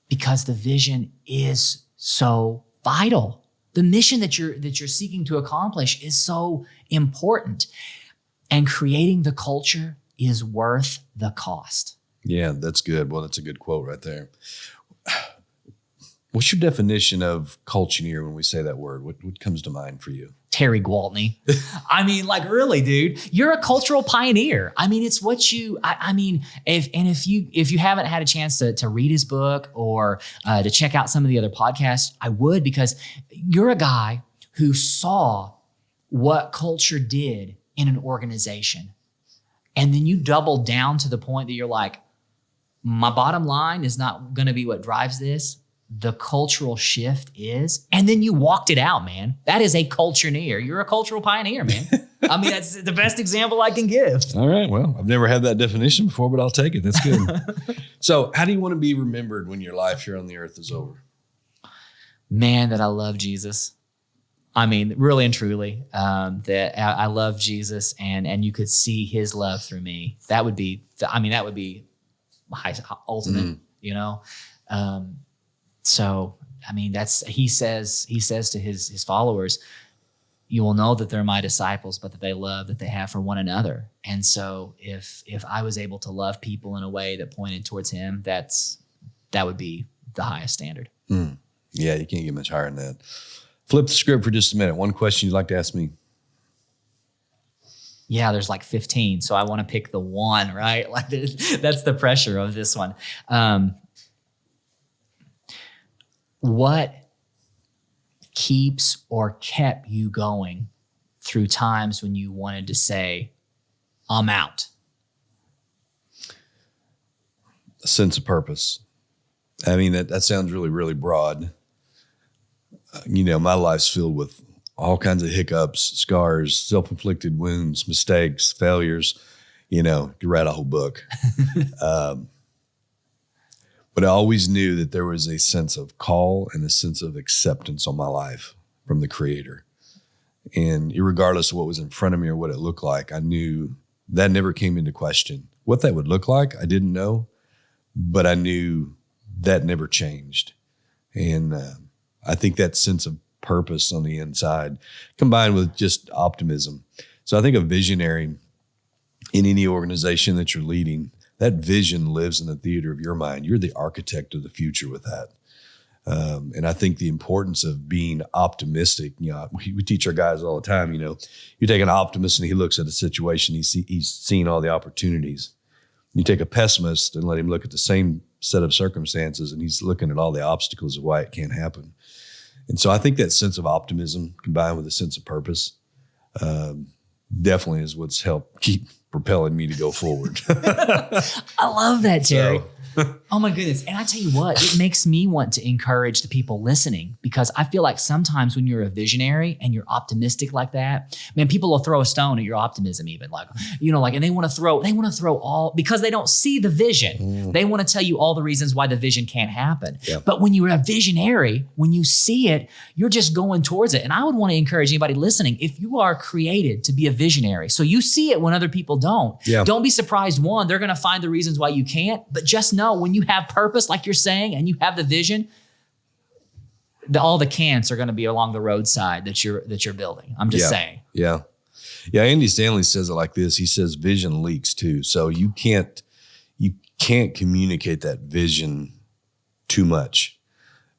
Speaker 1: because the vision is so vital. The mission that you're seeking to accomplish is so important. And creating the culture is worth the cost.
Speaker 2: Yeah, that's good. Well, that's a good quote right there. What's your definition of culture-neer when we say that word? What comes to mind for you?
Speaker 1: Terry Gwaltney. I mean, like really, dude, you're a cultural pioneer. I mean, it's what you, I mean, if you haven't had a chance to read his book or to check out some of the other podcasts, I would, because you're a guy who saw what culture did in an organization. And then you doubled down to the point that you're like, my bottom line is not going to be what drives this. The cultural shift is, and then you walked it out, man. That is a culture-neer. You're a cultural pioneer, man. I mean, that's the best example I can give.
Speaker 2: All right. Well, I've never had that definition before, but I'll take it. That's good. So how do you want to be remembered when your life here on the earth is over?
Speaker 1: Man, that I love Jesus. I mean, really and truly, that I love Jesus and you could see his love through me. That would be my ultimate, you know? So, I mean, he says to his followers, you will know that they're my disciples, but that they love that they have for one another. And so if I was able to love people in a way that pointed towards him, that would be the highest standard.
Speaker 2: Yeah, you can't get much higher than that. Flip the script for just a minute. One question you'd like to ask me.
Speaker 1: Yeah, there's like 15. So I want to pick the one, right? Like that's the pressure of this one. What keeps or kept you going through times when you wanted to say, I'm out?
Speaker 2: A sense of purpose. I mean, that sounds really, really broad. My life's filled with all kinds of hiccups, scars, self-inflicted wounds, mistakes, failures. You write a whole book. But I always knew that there was a sense of call and a sense of acceptance on my life from the Creator. And regardless of what was in front of me or what it looked like, I knew that never came into question. What that would look like, I didn't know, but I knew that never changed. And I think that sense of purpose on the inside combined with just optimism. So I think a visionary in any organization that you're leading, that vision lives in the theater of your mind. You're the architect of the future with that. And I think the importance of being optimistic, we teach our guys all the time, you take an optimist and he looks at a situation, he's seeing all the opportunities. You take a pessimist and let him look at the same set of circumstances and he's looking at all the obstacles of why it can't happen. And so I think that sense of optimism combined with a sense of purpose definitely is what's helped keep propelling me to go forward.
Speaker 1: I love that, Terry. Oh my goodness. And I tell you what, it makes me want to encourage the people listening because I feel like sometimes when you're a visionary and you're optimistic like that, man, people will throw a stone at your optimism even and they want to throw all because they don't see the vision. They want to tell you all the reasons why the vision can't happen. Yeah. But when you're a visionary, when you see it, you're just going towards it. And I would want to encourage anybody listening, if you are created to be a visionary, so you see it when other people don't, don't be surprised. One, they're going to find the reasons why you can't, but just know when you have purpose, like you're saying, and you have the vision, all the cants are going to be along the roadside that you're building. I'm just saying. Yeah.
Speaker 2: Andy Stanley says it like this. He says vision leaks too. So you can't communicate that vision too much.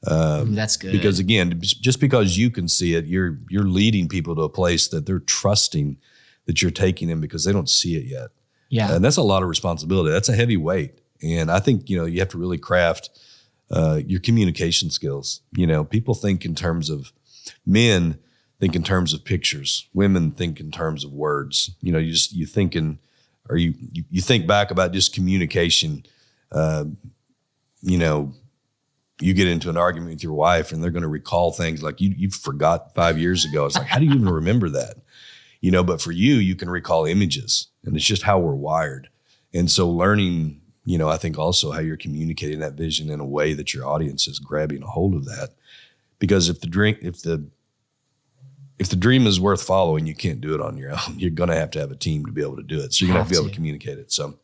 Speaker 1: That's good.
Speaker 2: Because again, just because you can see it, you're leading people to a place that they're trusting that you're taking them because they don't see it yet. Yeah. And that's a lot of responsibility. That's a heavy weight. And I think, you have to really craft your communication skills. People think in terms of men think in terms of pictures. Women think in terms of words. You think back about just communication. You get into an argument with your wife and they're going to recall things like you forgot 5 years ago. It's like, how do you even remember that? But for you can recall images, and it's just how we're wired. And so learning, I think also how you're communicating that vision in a way that your audience is grabbing a hold of that. Because if the dream is worth following, you can't do it on your own. You're going to have a team to be able to do it. So you're going to have to be able to communicate it. So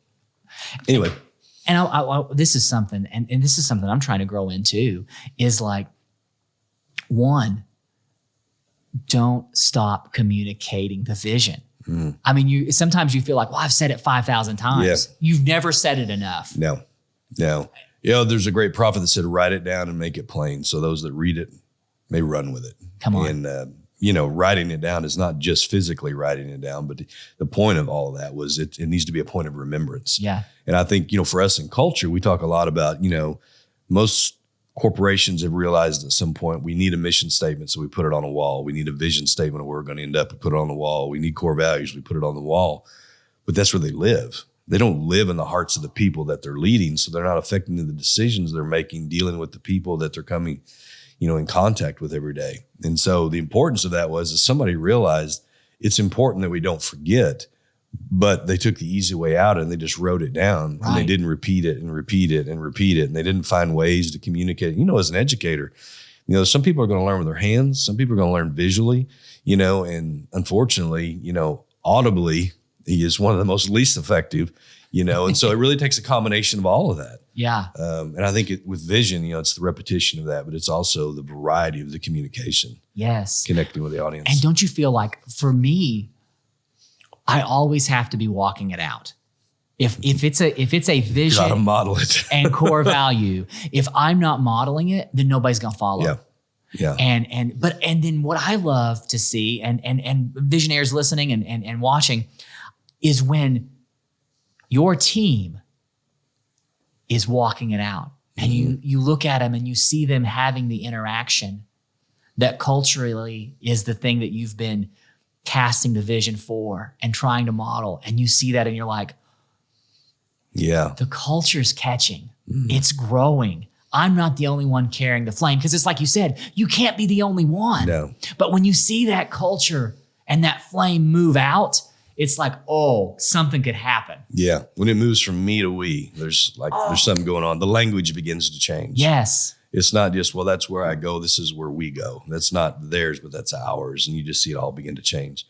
Speaker 2: anyway.
Speaker 1: And this is something, and this is something I'm trying to grow into, is like, one, don't stop communicating the vision. I mean, sometimes you feel like, well, I've said it 5,000 times. Yeah. You've never said it enough.
Speaker 2: No. There's a great prophet that said, write it down and make it plain, so those that read it may run with it.
Speaker 1: Come on.
Speaker 2: And, writing it down is not just physically writing it down, but the point of all of that was it needs to be a point of remembrance.
Speaker 1: Yeah.
Speaker 2: And I think, for us in culture, we talk a lot about, most corporations have realized at some point we need a mission statement, so we put it on a wall. We need a vision statement of where we're going to end up, we put it on the wall. We need core values, we put it on the wall. But that's where they live. They don't live in the hearts of the people that they're leading, so they're not affecting the decisions they're making, dealing with the people that they're coming in contact with every day. And so the importance of that was somebody realized it's important that we don't forget, but they took the easy way out and they just wrote it down. Right. And they didn't repeat it and repeat it and repeat it. And they didn't find ways to communicate. As an educator, some people are going to learn with their hands. Some people are going to learn visually, and unfortunately, audibly, he is one of the most least effective, and so it really takes a combination of all of that.
Speaker 1: Yeah.
Speaker 2: And I think with vision, it's the repetition of that, but it's also the variety of the communication.
Speaker 1: Yes.
Speaker 2: Connecting with the audience.
Speaker 1: And don't you feel like, for me, I always have to be walking it out. If it's a vision,
Speaker 2: gotta model it.
Speaker 1: and core value, if I'm not modeling it, then nobody's gonna follow.
Speaker 2: Yeah.
Speaker 1: And then what I love to see, and visionaries listening and watching, is when your team is walking it out, and you look at them and you see them having the interaction that culturally is the thing that you've been casting the vision for and trying to model. And you see that and you're like,
Speaker 2: yeah,
Speaker 1: the culture's catching. It's growing. I'm not the only one carrying the flame. Because it's like you said, you can't be the only one.
Speaker 2: No.
Speaker 1: But when you see that culture and that flame move out, it's like, oh, something could happen.
Speaker 2: Yeah. When it moves from me to we, there's something going on. The language begins to change.
Speaker 1: Yes.
Speaker 2: It's not just, well, that's where I go. This is where we go. That's not theirs, but that's ours. And you just see it all begin to change.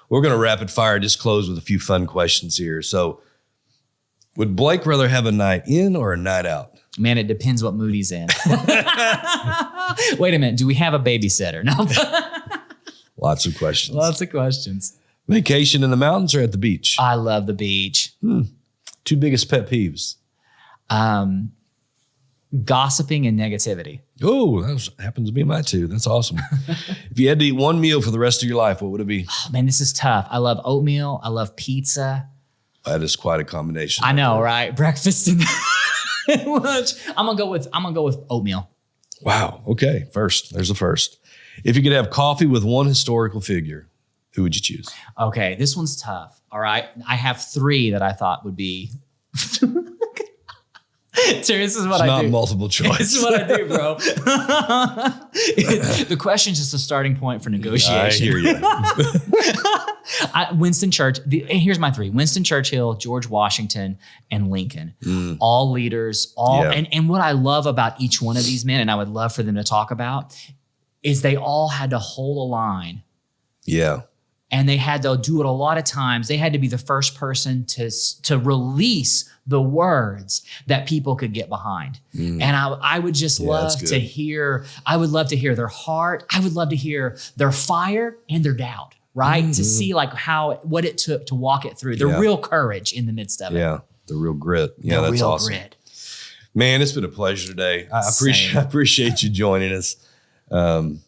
Speaker 2: We're going to rapid fire, just close with a few fun questions here. So would Blake rather have a night in or a night out?
Speaker 1: Man, it depends what mood he's in. Wait a minute. Do we have a babysitter? No.
Speaker 2: Lots of questions.
Speaker 1: Lots of questions.
Speaker 2: Vacation in the mountains or at the beach?
Speaker 1: I love the beach.
Speaker 2: Two biggest pet peeves?
Speaker 1: Gossiping and negativity.
Speaker 2: Oh, that happens to be my two. That's awesome. If you had to eat one meal for the rest of your life, what would it be?
Speaker 1: Oh, man, this is tough. I love oatmeal. I love pizza.
Speaker 2: That is quite a combination.
Speaker 1: I know, right? Breakfast and lunch. I'm gonna go with oatmeal.
Speaker 2: Wow. Okay. There's the first. If you could have coffee with one historical figure, who would you choose?
Speaker 1: Okay, this one's tough. All right. I have three that I thought would be. This is what I do.
Speaker 2: It's not multiple choice.
Speaker 1: This is what I do, bro. The question's just a starting point for negotiation.
Speaker 2: I hear you.
Speaker 1: Winston Churchill. Here's my three: Winston Churchill, George Washington, and Lincoln. All leaders. And what I love about each one of these men, and I would love for them to talk about, is they all had to hold a line.
Speaker 2: Yeah.
Speaker 1: And they had to do it a lot of times. They had to be the first person to release the words that people could get behind. And I would just love to hear, I would love to hear their heart. I would love to hear their fire and their doubt, right? To see like what it took to walk it through, the real courage in the midst of it.
Speaker 2: Yeah, the real grit. Yeah, that's awesome. Grit. Man, it's been a pleasure today. I appreciate you joining us. And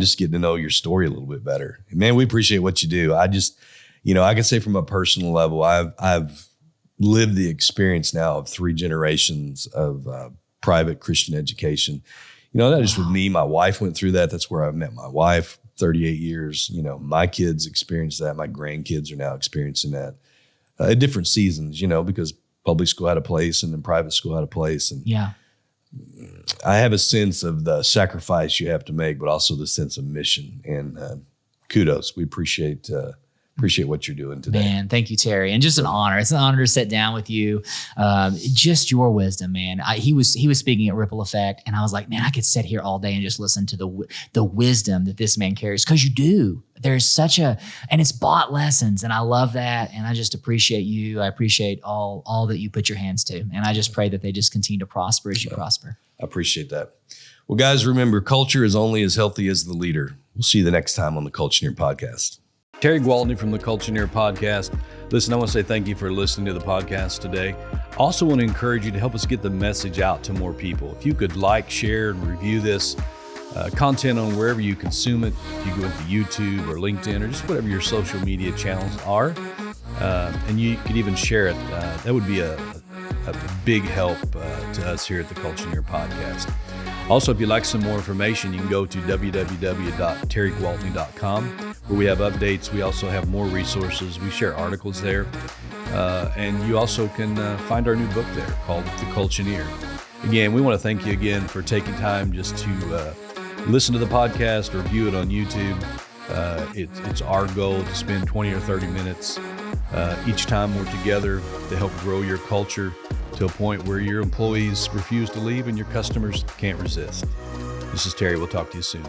Speaker 2: just getting to know your story a little bit better. Man, we appreciate what you do. I just, I can say from a personal level, I've lived the experience now of 3 generations of private Christian education. Not just with me, my wife went through that. That's where I met my wife, 38 years. My kids experienced that. My grandkids are now experiencing that at different seasons, because public school had a place and then private school had a place. And
Speaker 1: Yeah.
Speaker 2: I have a sense of the sacrifice you have to make, but also the sense of mission. And kudos. We appreciate what you're doing today.
Speaker 1: Man, thank you, Terry. And just an honor. It's an honor to sit down with you. Just your wisdom, man. He was speaking at Ripple Effect, and I was like, man, I could sit here all day and just listen to the wisdom that this man carries, because you do. There's and it's bought lessons, and I love that. And I just appreciate you. I appreciate all that you put your hands to. And I just pray that they just continue to prosper as you prosper.
Speaker 2: I appreciate that. Well, guys, remember, culture is only as healthy as the leader. We'll see you the next time on the Culture-neer podcast. Terry Gwaltney from the Culture-neer podcast. Listen, I want to say thank you for listening to the podcast today. I also want to encourage you to help us get the message out to more people. If you could like, share, and review this content on wherever you consume it, if you go into YouTube or LinkedIn or just whatever your social media channels are, and you could even share it, that would be a big help to us here at the Culture-neer podcast. Also, if you'd like some more information, you can go to www.terrygwaltney.com, where we have updates. We also have more resources. We share articles there. And you also can find our new book there called The Culture-neer. Again, we want to thank you again for taking time just to listen to the podcast or view it on YouTube. It's our goal to spend 20 or 30 minutes each time we're together to help grow your culture to a point where your employees refuse to leave and your customers can't resist. This is Terry. We'll talk to you soon.